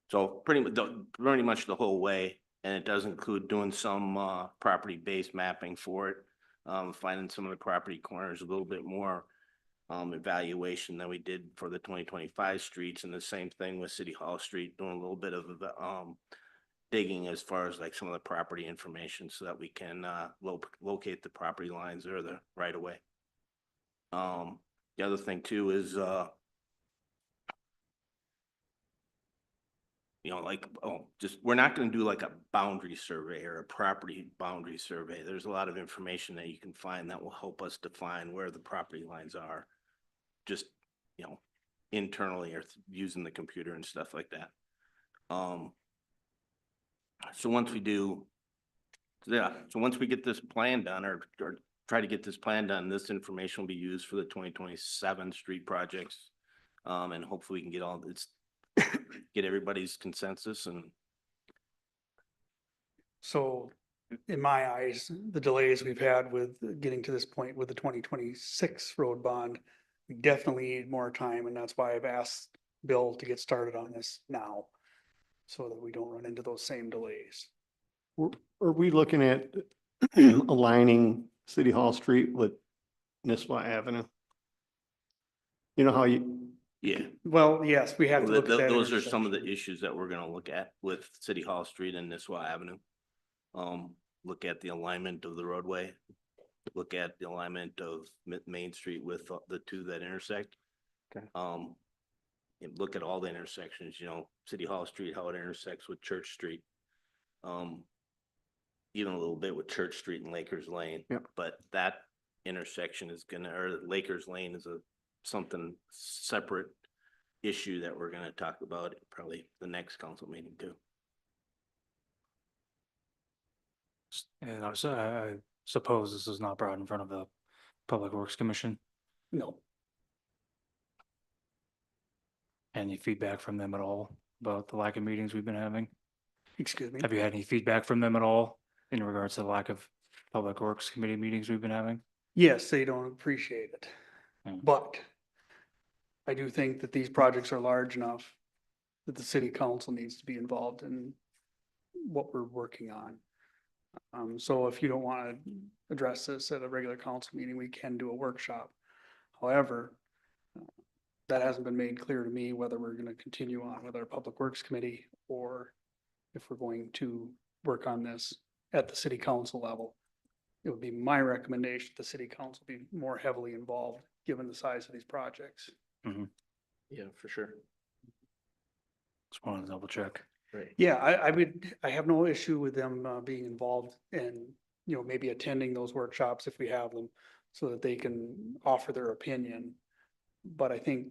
so pretty much the whole way, and it does include doing some property-based mapping for it, finding some of the property corners a little bit more evaluation than we did for the 2025 streets, and the same thing with City Hall Street, doing a little bit of digging as far as like some of the property information so that we can locate the property lines or the right of way. The other thing too is, we're not gonna do like a boundary survey or a property boundary survey. There's a lot of information that you can find that will help us define where the property lines are. Just, internally or using the computer and stuff like that. So once we get this plan done or try to get this plan done, this information will be used for the 2027 street projects. And hopefully we can get everybody's consensus. And So in my eyes, the delays we've had with getting to this point with the 2026 road bond, we definitely need more time, and that's why I've asked Bill to get started on this now, so that we don't run into those same delays. Are we looking at aligning City Hall Street with Nisswa Avenue? You know how yeah, Well, yes, we have to well, look at that. those are some of the intersection. issues that we're gonna look at with City Hall Street and Nisswa Avenue. Look at the alignment of the roadway, look at the alignment of Main Street with the two that intersect. Okay. And look at all the intersections, City Hall Street, how it intersects with Church Street. Even a little bit with Church Street and Lakers Lane. Yep. But that intersection or Lakers Lane is something separate issue that we're gonna talk about at probably the next council meeting too. And I suppose this is not brought in front of the Public Works Commission. No, Any feedback from them at all about the lack of meetings we've been having? excuse me. Have you had any feedback from them at all in regards to the lack of Public Works Committee meetings we've been having? Yes, they don't appreciate it, Hmm. but I do think that these projects are large enough that the city council needs to be involved in what we're working on. So if you don't want to address this at a regular council meeting, we can do a workshop. However, that hasn't been made clear to me whether we're going to continue on with our Public Works Committee or if we're going to work on this at the city council level. It would be my recommendation the city council be more heavily involved, given the size of these projects. Yeah, for sure. Just wanted to double check. Right. Yeah, I have no issue with them being involved and, you know, maybe attending those workshops if we have them so that they can offer their opinion. But I think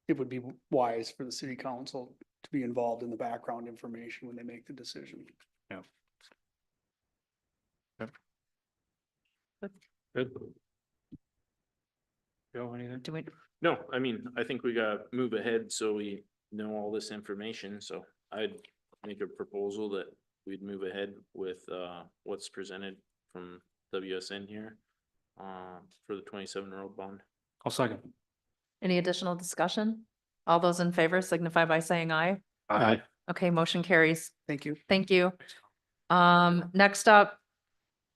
it would be wise for the city council to be involved in the background information when they make the decision. Yeah. Good. Joe, anything? Do we, No, I mean, I think we gotta move ahead so we know all this information, so I'd make a proposal that we'd move ahead with what's presented from WSN here for the 27 road bond. I'll second. any additional discussion? All those in favor signify by saying aye. Aye. Okay, motion carries. Thank you. Thank you. Next up,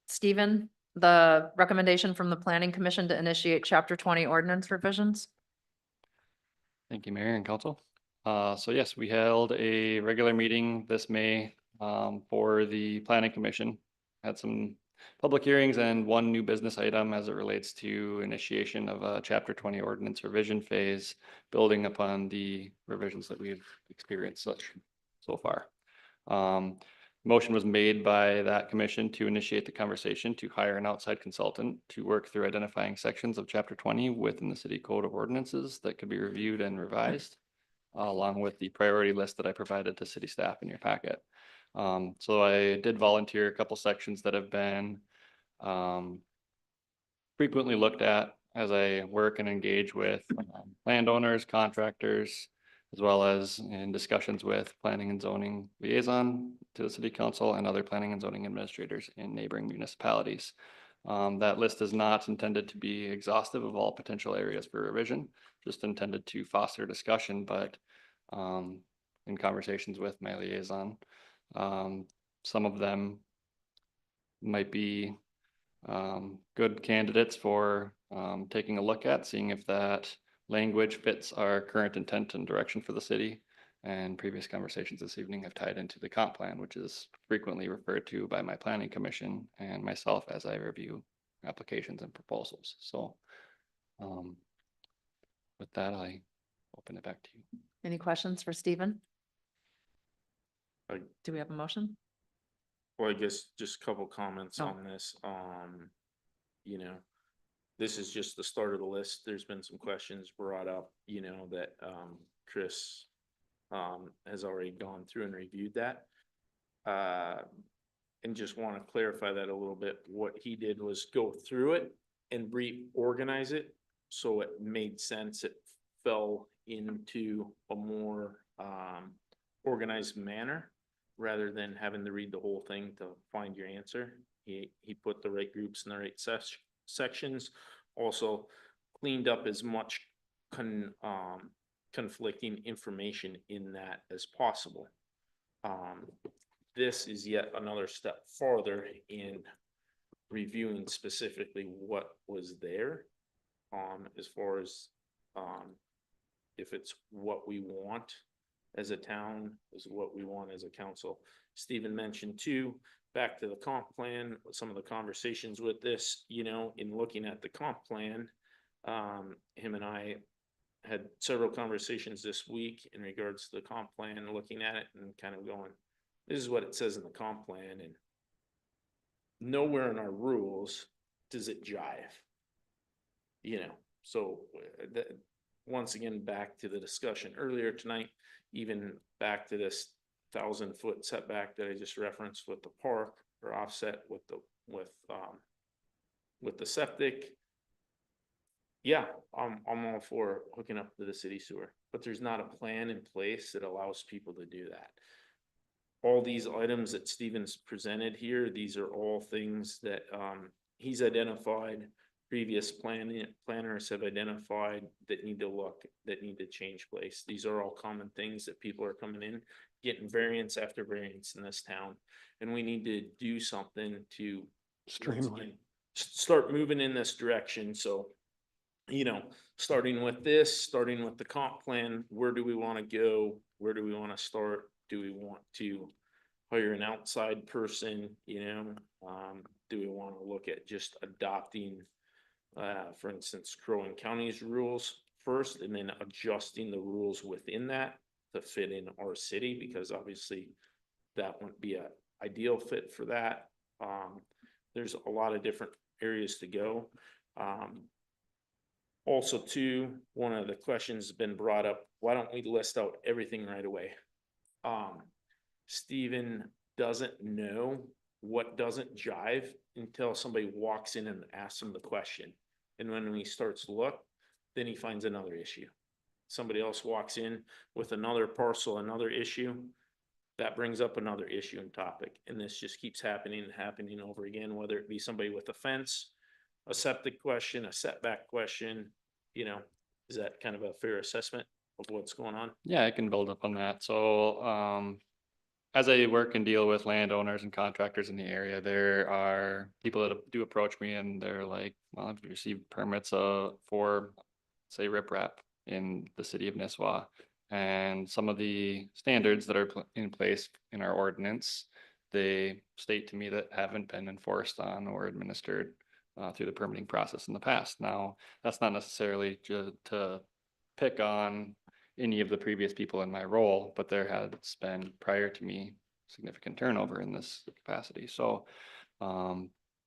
Stephen, the recommendation from the Planning Commission to initiate Chapter 20 ordinance revisions. Thank you, Mayor and Council. So yes, we held a regular meeting this May for the Planning Commission. Had some public hearings and one new business item as it relates to initiation of a Chapter 20 ordinance revision phase, building upon the revisions that we've experienced so far. Motion was made by that commission to initiate the conversation to hire an outside consultant to work through identifying sections of Chapter 20 within the city code of ordinances that could be reviewed and revised, along with the priority list that I provided to city staff in your packet. So I did volunteer a couple sections that have been frequently looked at as I work and engage with landowners, contractors, as well as in discussions with planning and zoning liaison to the city council and other planning and zoning administrators in neighboring municipalities. That list is not intended to be exhaustive of all potential areas for revision, just intended to foster discussion, but in conversations with my liaison, some of them might be good candidates for taking a look at, seeing if that language fits our current intent and direction for the city. And previous conversations this evening have tied into the comp plan, which is frequently referred to by my planning commission and myself as I review applications and proposals. So with that, I open it back to you. Any questions for Stephen? I- Do we have a motion? Well, I guess just a couple comments Oh. on this. You know, this is just the start of the list. There's been some questions brought up, you know, that Chris has already gone through and reviewed that. And just want to clarify that a little bit. What he did was go through it and reorganize it so it made sense. It fell into a more organized manner rather than having to read the whole thing to find your answer. He put the right groups in the right sections, also cleaned up as much conflicting information in that as possible. This is yet another step farther in reviewing specifically what was there, as far as if it's what we want as a town, is what we want as a council. Stephen mentioned too, back to the comp plan, some of the conversations with this, you know, in looking at the comp plan, him and I had several conversations this week in regards to the comp plan, looking at it and kind of going, this is what it says in the comp plan, and nowhere in our rules does it jive. You know, so that, once again, back to the discussion earlier tonight, even back to this 1,000-foot setback that I just referenced with the park, or offset with the septic. Yeah, I'm all for hooking up to the city sewer, but there's not a plan in place that allows people to do that. All these items that Stephen's presented here, these are all things that he's identified previous planners have identified that need to change place. These are all common things that people are coming in, getting variance after variance in this town. And we need to do something to once Streamline. again, start moving in this direction. So, starting with the comp plan, where do we want to go? Where do we want to start? Do we want to hire an outside person? Do we want to look at just adopting, for instance, Crow County's rules first, and then adjusting the rules within that to fit in our city, because obviously that wouldn't be a ideal fit for that. There's a lot of different areas to go. Also too, one of the questions has been brought up, why don't we list out everything right away? Stephen doesn't know what doesn't jive until somebody walks in and asks him the question. And when he starts to look, then he finds another issue. Somebody else walks in with another parcel, another issue, that brings up another issue and topic. And this just keeps happening and happening over again, whether it be somebody with a fence, a septic question, a setback question, is that kind of a fair assessment of what's going on? Yeah, I can build up on that. So, as I work and deal with landowners and contractors in the area, there are people that do approach me and they're like, well, I've received permits for, say, riprap in the city of Nisswa. And some of the standards that are in place in our ordinance, they state to me that haven't been enforced on or administered through the permitting process in the past. Now, that's not necessarily to pick on any of the previous people in my role, but there has been prior to me significant turnover in this capacity. So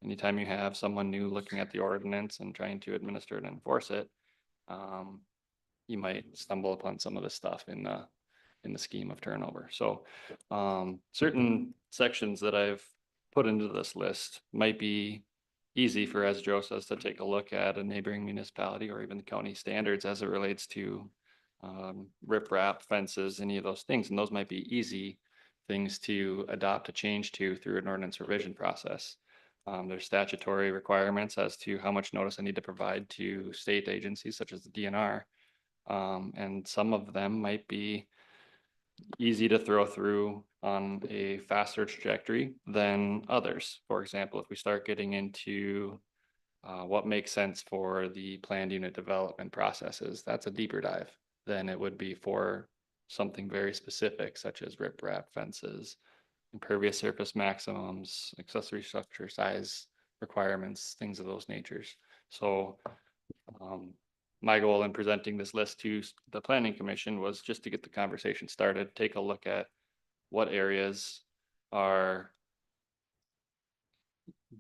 anytime you have someone new looking at the ordinance and trying to administer and enforce it, you might stumble upon some of this stuff in the scheme of turnover. So certain sections that I've put into this list might be easy for, as Joe says, to take a look at a neighboring municipality or even the county standards as it relates to riprap, fences, any of those things. And those might be easy things to adopt a change to through an ordinance revision process. There's statutory requirements as to how much notice I need to provide to state agencies such as the DNR. And some of them might be easy to throw through on a faster trajectory than others. For example, if we start getting into what makes sense for the planned unit development processes, that's a deeper dive than it would be for something very specific, such as riprap, fences, impervious surface maximums, accessory structure size requirements, things of those natures. So my goal in presenting this list to the Planning Commission was just to get the conversation started, take a look at what areas are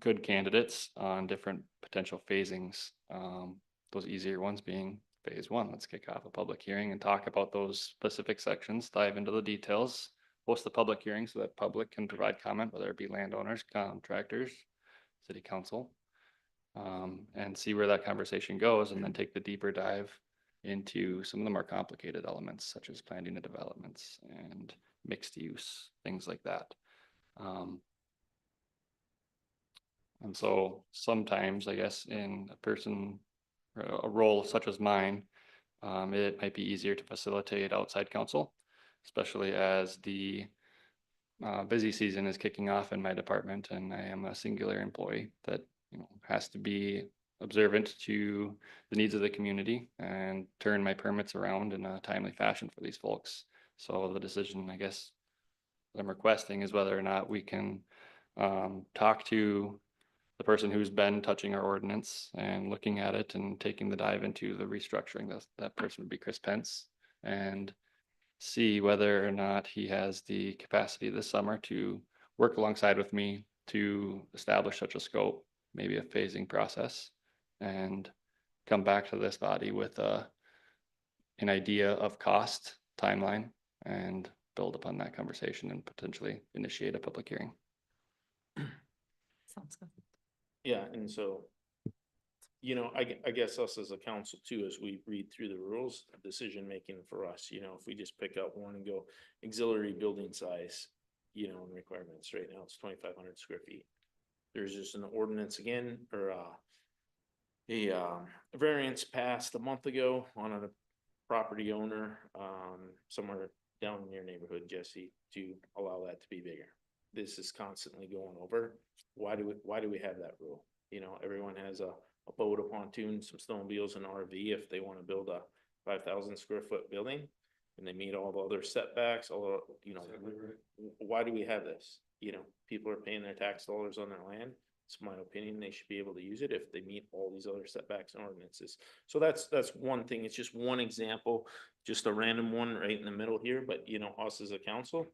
good candidates on different potential phasings. Those easier ones being phase one. Let's kick off a public hearing and talk about those specific sections, dive into the details, host the public hearing so that public can provide comment, whether it be landowners, contractors, city council. And see where that conversation goes, and then take the deeper dive into some of the more complicated elements, such as planned unit developments and mixed use, things like that. And so sometimes, I guess, in a role such as mine, it might be easier to facilitate outside counsel, especially as the busy season is kicking off in my department, and I am a singular employee that has to be observant to the needs of the community and turn my permits around in a timely fashion for these folks. So the decision, I guess, that I'm requesting is whether or not we can talk to the person who's been touching our ordinance and looking at it and taking the dive into the restructuring. That person would be Chris Pence, and see whether or not he has the capacity this summer to work alongside with me to establish such a scope, maybe a phasing process, and come back to this body with an idea of cost, timeline, and build upon that conversation and potentially initiate a public hearing. Sounds good. Yeah, and so, I guess us as a council too, as we read through the rules, decision making for us, if we just pick up one and go auxiliary building size, and requirements, right now it's 2,500 square feet. There's just an ordinance again, or a variance passed a month ago on a property owner, somewhere down in your neighborhood, Jesse, to allow that to be bigger. This is constantly going over. Why do we have that rule? You know, everyone has a boat, a pontoon, some snowmobiles, and RV. If they want to build a 5,000 square foot building and they meet all the other setbacks, all the, you know, why do we have this? You know, people are paying their tax dollars on their land. It's my opinion, they should be able to use it if they meet all these other setbacks and ordinances. So that's one thing. It's just one example, just a random one right in the middle here, but you know, us as a council,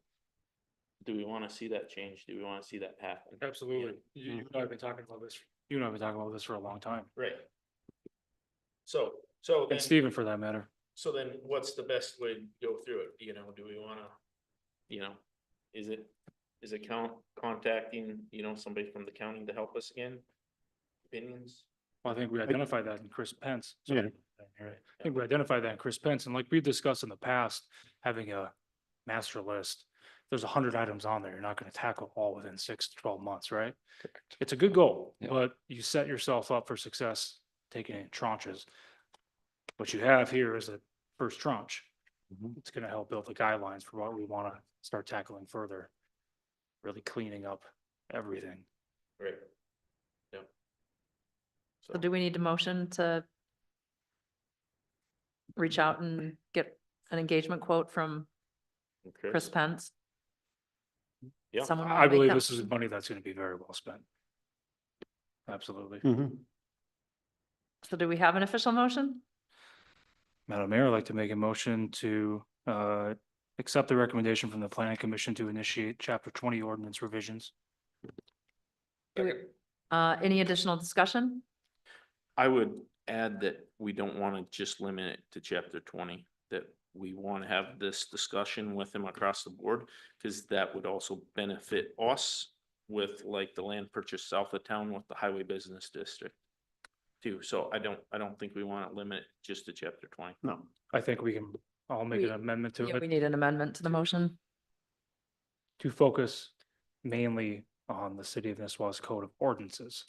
do we want to see that change? Do we want to see that happen? Absolutely. You and I have been talking about this. You and I have been talking about this for a long time. Right. So then, And Stephen for that matter. so then what's the best way to go through it? You know, do we want to, you know, is it contacting, you know, somebody from the county to help us again? Opinions? Well, I think we identified that in Chris Pence. Yeah. I think we identified that in Chris Pence, and like we've discussed in the past, having a master list. There's 100 items on there. You're not going to tackle all within 6 to 12 months, right? It's a good goal, Yeah. but you set yourself up for success taking it in tranches. What you have here is a first tranche. It's going to help build the guidelines for what we want to start tackling further. Really cleaning up everything. Right. Yeah. So do we need a motion to reach out and get an engagement quote from Chris Pence? Yeah. Someone wanna I make believe that this is motion? money that's going to be very well spent. Absolutely. So do we have an official motion? Madam Mayor, I'd like to make a motion to accept the recommendation from the planning commission to initiate chapter 20 ordinance revisions. Any additional discussion? I would add that we don't want to just limit it to chapter 20, that we want to have this discussion with them across the board, because that would also benefit us with like the land purchase south of town with the highway business district too. So I don't think we want to limit it just to chapter 20. No. I think we can all make an amendment to Yeah, we it need an amendment to the motion. to focus mainly on the city of Nisswa's code of ordinances.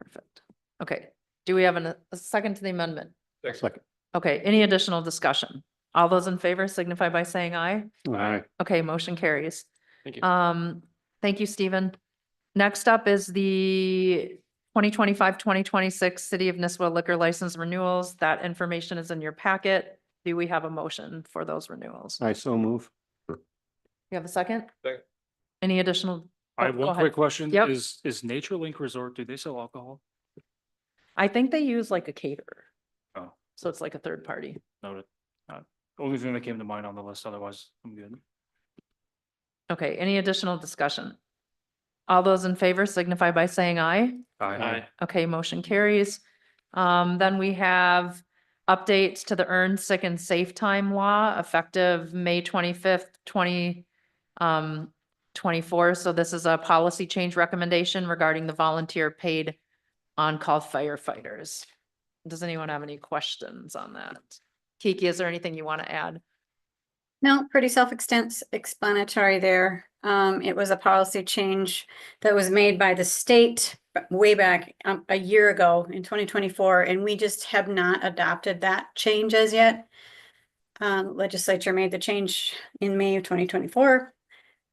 Perfect. Okay, do we have a second to the amendment? Second. Okay, any additional discussion? All those in favor signify by saying aye. Aye. Okay, motion carries. Thank you. Thank you, Stephen. Next up is the 2025-2026 City of Nisswa liquor license renewals. That information is in your packet. Do we have a motion for those renewals? I so move. You have a second? Second. Any additional? I have Oh, go one ahead. quick question. Yep. Is Nature Link Resort, do they sell alcohol? I think they use like a caterer. Oh. So it's like a third party. Noted. Only thing that came to mind on the list, otherwise I'm good. Okay, any additional discussion? All those in favor signify by saying aye. Aye. Okay, motion carries. Then we have updates to the earned sick and safe time law effective May 25th, 2024. So this is a policy change recommendation regarding the volunteer paid on-call firefighters. Does anyone have any questions on that? Kiki, is there anything you want to add? No, pretty self-explanatory there. It was a policy change that was made by the state way back a year ago in 2024, and we just have not adopted that change as yet. Legislature made the change in May of 2024,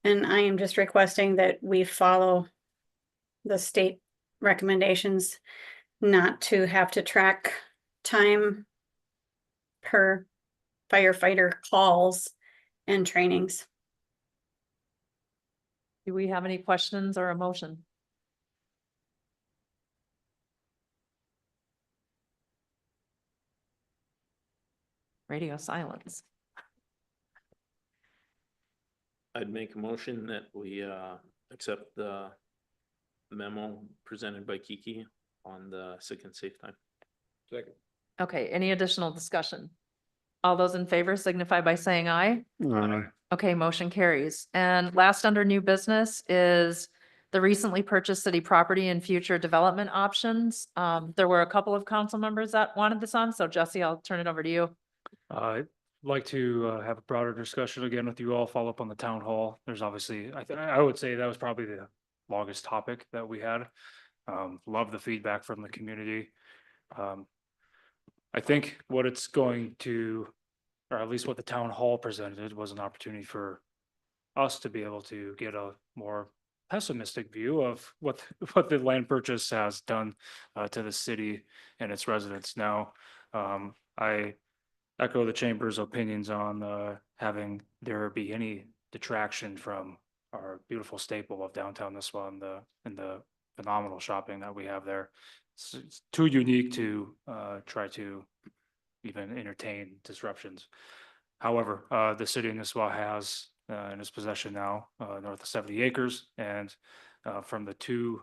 and I am just requesting that we follow the state recommendations not to have to track time per firefighter calls and trainings. Do we have any questions or a motion? Radio silence. I'd make a motion that we accept the memo presented by Kiki on the sick and safe time. Second. Okay, any additional discussion? All those in favor signify by saying aye. Aye. Okay, motion carries. And last under new business is the recently purchased city property and future development options. There were a couple of council members that wanted this on, so Jesse, I'll turn it over to you. I'd like to have a broader discussion again with you all, follow up on the town hall. There's obviously, I would say that was probably the longest topic that we had. Love the feedback from the community. I think what it's going to, or at least what the town hall presented was an opportunity for us to be able to get a more pessimistic view of what, what the land purchase has done to the city and its residents. Now, I echo the chamber's opinions on having there be any detraction from our beautiful staple of downtown Nisswa and the phenomenal shopping that we have there. It's too unique to try to even entertain disruptions. However, the city of Nisswa has in its possession now north of 70 acres, and from the two,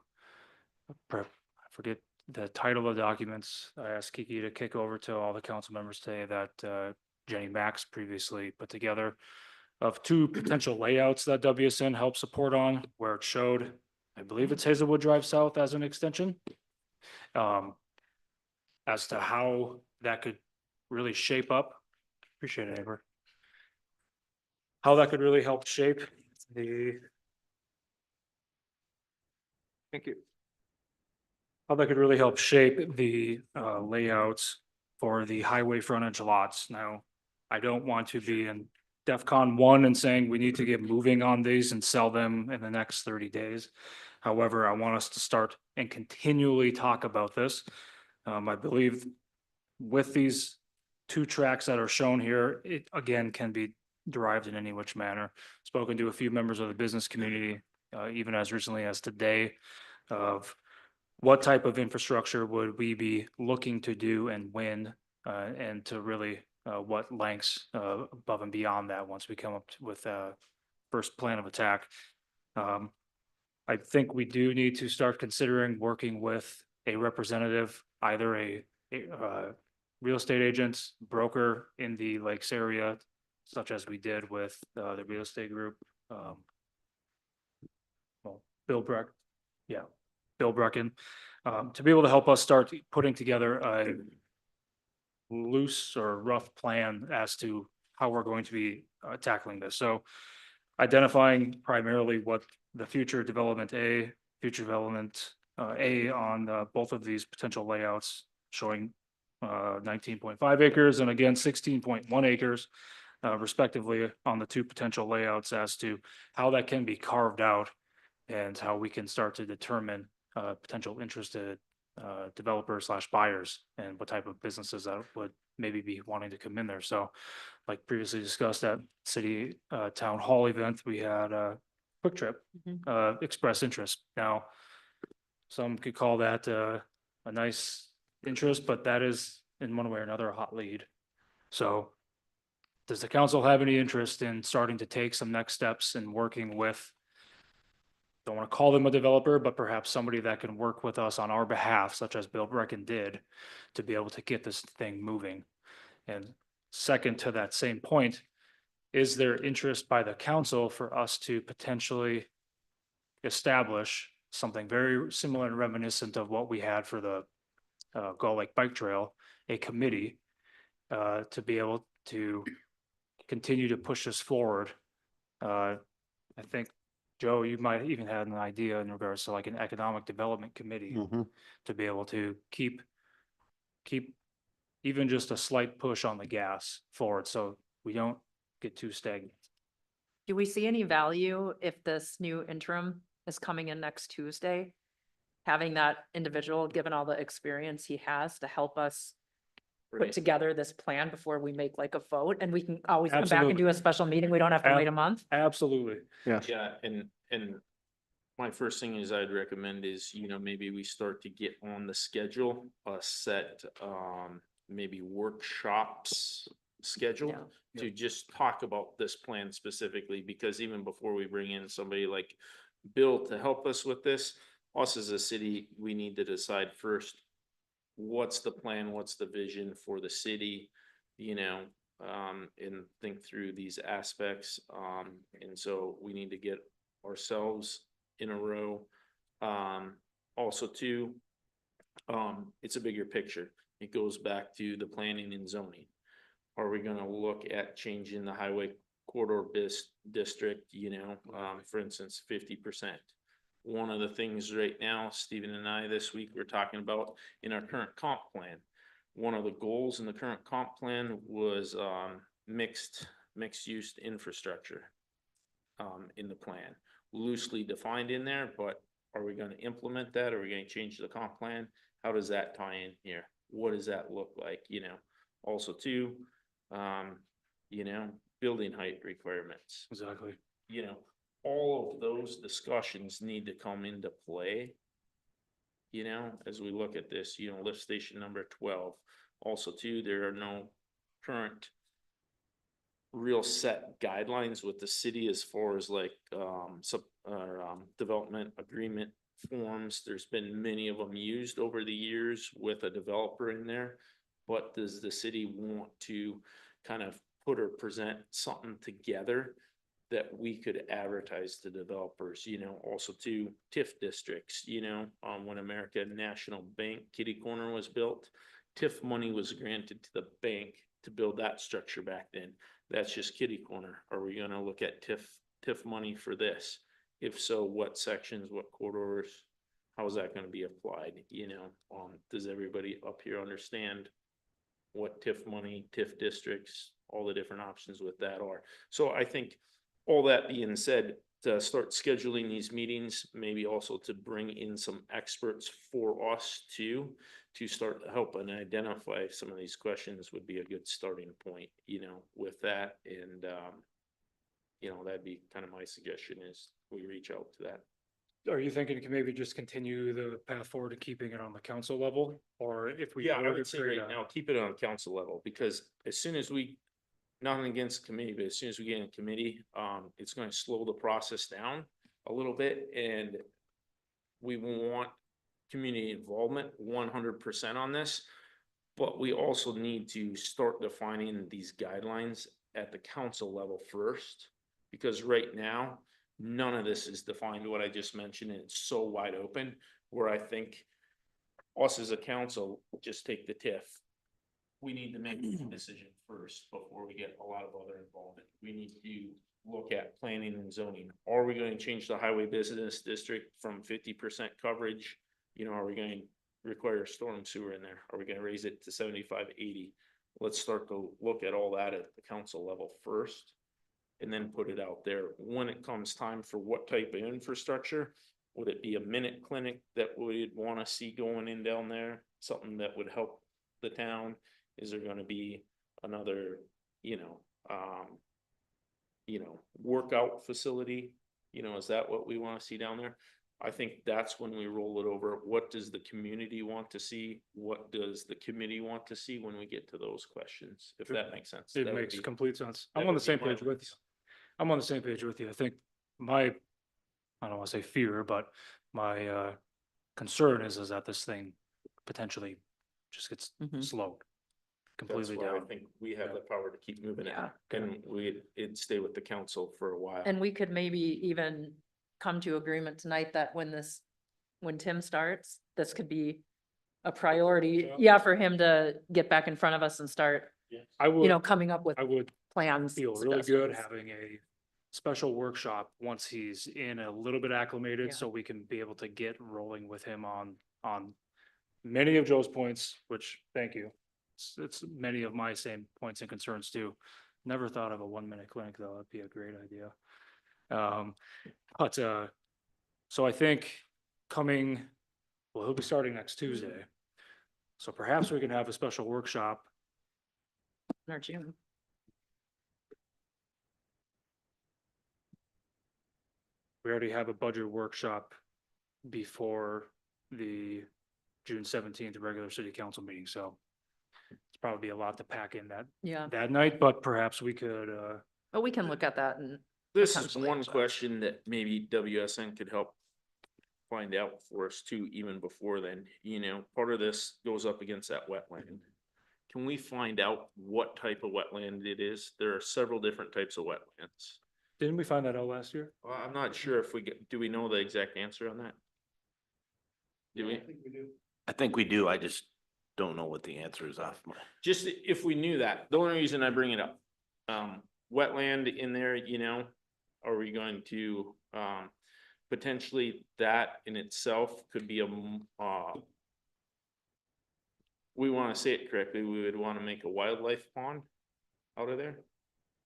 I forget the title of the documents. I asked Kiki to kick over to all the council members today that Jenny Max previously put together of two potential layouts that WSN helped support on, where it showed, I believe it's Hazelwood Drive South as an extension. As to how that could really shape up. Appreciate it, Amber. How that could really help shape the. Thank you. How that could really help shape the layouts for the highway frontage lots. Now, I don't want to be in DEFCON 1 and saying we need to get moving on these and sell them in the next 30 days. However, I want us to start and continually talk about this. I believe with these two tracks that are shown here, it again can be derived in any which manner. Spoken to a few members of the business community, even as recently as today, of what type of infrastructure would we be looking to do and when, and to really what lengths above and beyond that once we come up with a first plan of attack. I think we do need to start considering working with a representative, either a real estate agent, broker in the Lakes area, such as we did with the real estate group. Well, Bill Brecken, to be able to help us start putting together a loose or rough plan as to how we're going to be tackling this. So identifying primarily what the future development A on both of these potential layouts, showing 19.5 acres and again 16.1 acres respectively on the two potential layouts, as to how that can be carved out and how we can start to determine potential interested developers / buyers and what type of businesses that would maybe be wanting to come in there. So like previously discussed at city town hall event, we had a Quick Trip express interest. Now, some could call that a nice interest, but that is in one way or another a hot lead. So does the council have any interest in starting to take some next steps in working with, don't want to call them a developer, but perhaps somebody that can work with us on our behalf, such as Bill Brecken did, to be able to get this thing moving? And second to that same point, is there interest by the council for us to potentially establish something very similar and reminiscent of what we had for the Gull Lake Bike Trail, a committee to be able to continue to push this forward? I think, Joe, you might even have an idea in regards to like an economic development committee to be able to keep even just a slight push on the gas forward, so we don't get too stagnant. Do we see any value if this new interim is coming in next Tuesday? Having that individual, given all the experience he has, to help us put together this plan before we make like a vote, and we can always come back and do a special meeting. We don't have to wait a month. Absolutely. Yes. Yeah, and my first thing is I'd recommend is, maybe we start to get on the schedule, set maybe workshops scheduled to just talk about this plan specifically, because even before we bring in somebody like Bill to help us with this, us as a city, we need to decide first, what's the plan, what's the vision for the city, and think through these aspects. And so we need to get ourselves in a row. Also too, it's a bigger picture. It goes back to the planning and zoning. Are we gonna look at changing the highway corridor district, for instance, 50%? one of the things right now, Stephen and I this week, we're talking about in our current comp plan. One of the goals in the current comp plan was mixed use infrastructure in the plan, loosely defined in there, but are we gonna implement that? Are we gonna change the comp plan? How does that tie in here? What does that look like, you know? Also too, you know, building height requirements, Exactly. you know, all of those discussions need to come into play. You know, as we look at this, you know, lift station number 12. Also too, there are no current real set guidelines with the city as far as like, development agreement forms. There's been many of them used over the years with a developer in there. But does the city want to kind of put or present something together that we could advertise to developers, you know, also to TIF districts, you know, when American National Bank Kitty Corner was built, TIF money was granted to the bank to build that structure back then. That's just kitty corner. Are we gonna look at TIF money for this? If so, what sections, what corridors? How is that gonna be applied? You know, does everybody up here understand what TIF money, TIF districts, all the different options with that are? So I think all that being said, to start scheduling these meetings, maybe also to bring in some experts for us to start helping identify some of these questions would be a good starting point, you know, with that. And, you know, that'd be kind of my suggestion is we reach out to that. Are you thinking you can maybe just continue the path forward to keeping it on the council level? Or if we? Yeah, I were to would say create right a- now, keep it on council level, because as soon as we, nothing against committee, but as soon as we get in committee, it's gonna slow the process down a little bit, and we want community involvement 100% on this. But we also need to start defining these guidelines at the council level first, because right now, none of this is defined, what I just mentioned, and it's so wide open, where I think us as a council just take the TIF. We need to make a decision first before we get a lot of other involvement. We need to look at planning and zoning. Are we going to change the highway business district from 50% coverage? You know, are we going to require storm sewer in there? Are we going to raise it to 75, 80? Let's start to look at all that at the council level first, and then put it out there. When it comes time for what type of infrastructure, would it be a minute clinic that we'd want to see going in down there? Something that would help the town? Is there going to be another, workout facility? You know, is that what we want to see down there? I think that's when we roll it over. What does the community want to see? What does the committee want to see when we get to those questions? If that makes sense. It That would makes be- complete sense. that I'm on would the be same my page with you. I'm on the same page with you. I think I don't want to say fear, but my concern is that this thing potentially just gets slowed That's completely why I down. think we have the power to keep moving it. Yeah. And it'd stay with the council for a while. And we could maybe even come to agreement tonight that when Tim starts, this could be a priority, yeah, for him to get back in front of us and start, I would, coming up with I would plans. feel really good suggestions. having a special workshop once he's in a little bit acclimated, Yeah. so we can be able to get rolling with him on many of Joe's points, which, thank you. It's many of my same points and concerns too. Never thought of a 1-minute clinic though. That'd be a great idea. So I think he'll be starting next Tuesday. So perhaps we can have a special workshop. In our June. We already have a budget workshop before the June 17th regular city council meeting, so it's probably a lot to pack in Yeah, that night, but perhaps we could, but we can look at that and. This is potentially one adjust. question that maybe WSN could help find out for us too, even before then. You know, part of this goes up against that wetland. Can we find out what type of wetland it is? There are several different types of wetlands. didn't we find that out last year? Well, I'm not sure if do we know the exact answer on that? Do we? I think we do. I just don't know what the answer is off my. Just if we knew that, the only reason I bring it up, wetland in there, you know, are we going to, potentially that in itself could be we want to say it correctly, we would want to make a wildlife pond out of there.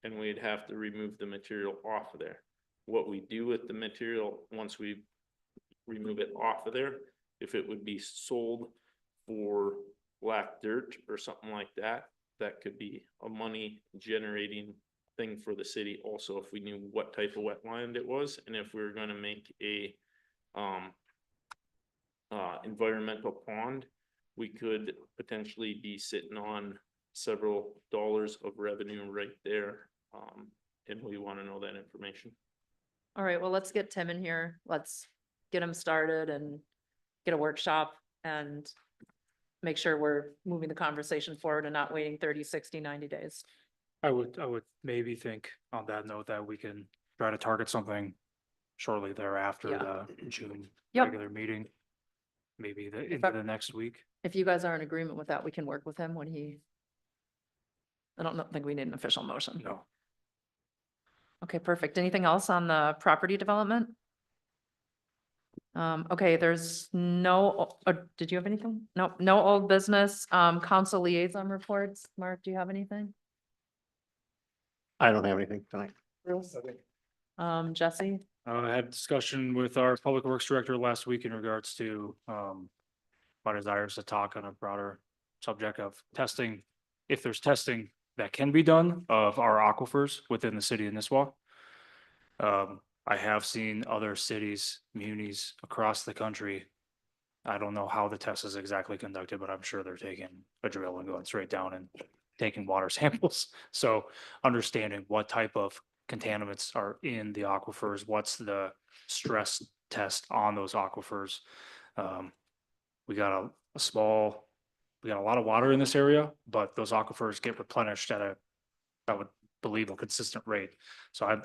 And we'd have to remove the material off of there. What we do with the material, once we remove it off of there, if it would be sold for black dirt or something like that, that could be a money generating thing for the city also, if we knew what type of wetland it was, and if we were gonna make a environmental pond, we could potentially be sitting on several dollars of revenue right there. And we want to know that information. All right, well, let's get Tim in here. Let's get him started and get a workshop and make sure we're moving the conversation forward and not waiting 30, 60, 90 days. I would maybe think on that note that we can try to target something shortly thereafter Yeah. the June Yep. regular meeting. Maybe into the next week. If you guys are in agreement with that, we can work with him when I don't think we need an official motion. No. Okay, perfect. Anything else on the property development? Okay, there's no, did you have anything? No, no old business, council liaison reports. Mark, do you have anything? I don't have anything tonight. Jesse? I had discussion with our public works director last week in regards to my desires to talk on a broader subject of testing. If there's testing that can be done of our aquifers within the city of Nisswa. I have seen other cities, munis across the country. I don't know how the test is exactly conducted, but I'm sure they're taking a drill and going straight down and taking water samples. So understanding what type of contaminants are in the aquifers, what's the stress test on those aquifers. We got we got a lot of water in this area, but those aquifers get replenished at I would believe, a consistent rate. So I'd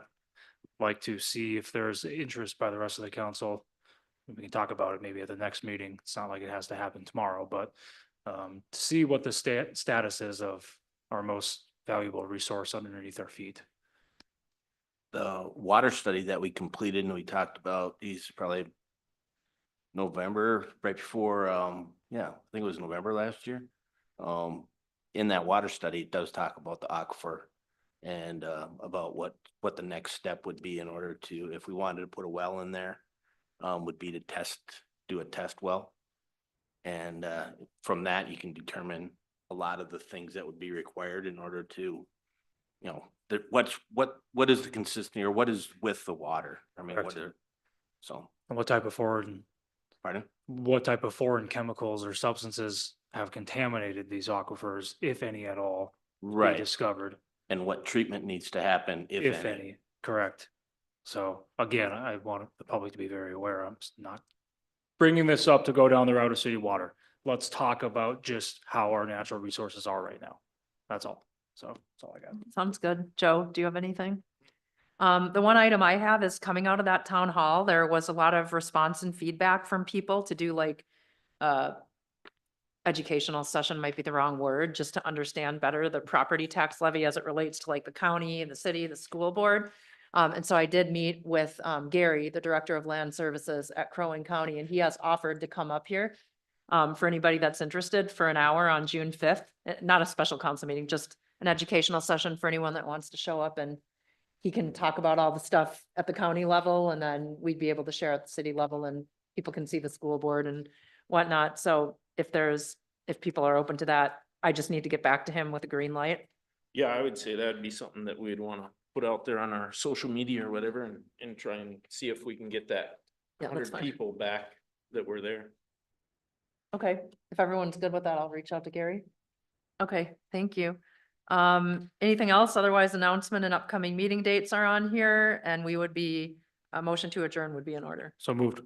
like to see if there's interest by the rest of the council. We can talk about it maybe at the next meeting. It's not like it has to happen tomorrow, but to see what the status is of our most valuable resource underneath our feet. The water study that we completed and we talked about, these probably November, right before, yeah, I think it was November last year. In that water study, it does talk about the aquifer and about what the next step would be in order to, if we wanted to put a well in there, would be to do a test well. And from that, you can determine a lot of the things that would be required in order to, you know, what is the consistency or what is with the water? I mean, Correct. And what type of foreign pardon? What type of foreign chemicals or substances have contaminated these aquifers, if any at all, Right. discovered? And what treatment needs to happen, if any. Correct. So again, I want the public to be very aware. I'm not bringing this up to go down the route of city water. Let's talk about just how our natural resources are right now. That's all. So that's all I got. Sounds good. Joe, do you have anything? The one item I have is coming out of that town hall, there was a lot of response and feedback from people to do like, educational session might be the wrong word, just to understand better the property tax levy as it relates to like the county, the city, the school board. And so I did meet with, Gary, the Director of Land Services at Crow Wing County, and he has offered to come up here for anybody that's interested for an hour on June 5th, not a special council meeting, just an educational session for anyone that wants to show up, and he can talk about all the stuff at the county level, and then we'd be able to share at the city level, and people can see the school board and whatnot. So if people are open to that, I just need to get back to him with a green light. Yeah, I would say that'd be something that we'd want to put out there on our social media or whatever and try and see if we can get that Yeah, that's 100 fine. people back that were there. Okay, if everyone's good with that, I'll reach out to Gary. Okay, thank you. Anything else? Otherwise, announcement and upcoming meeting dates are on here, and a motion to adjourn would be in order. So moved.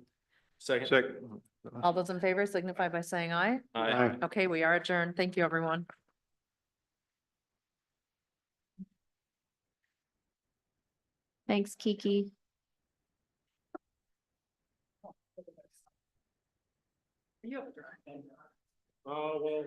Second. All those in favor signify by saying aye. Aye. Okay, we are adjourned. Thank you, everyone. Thanks, Kiki. You Well,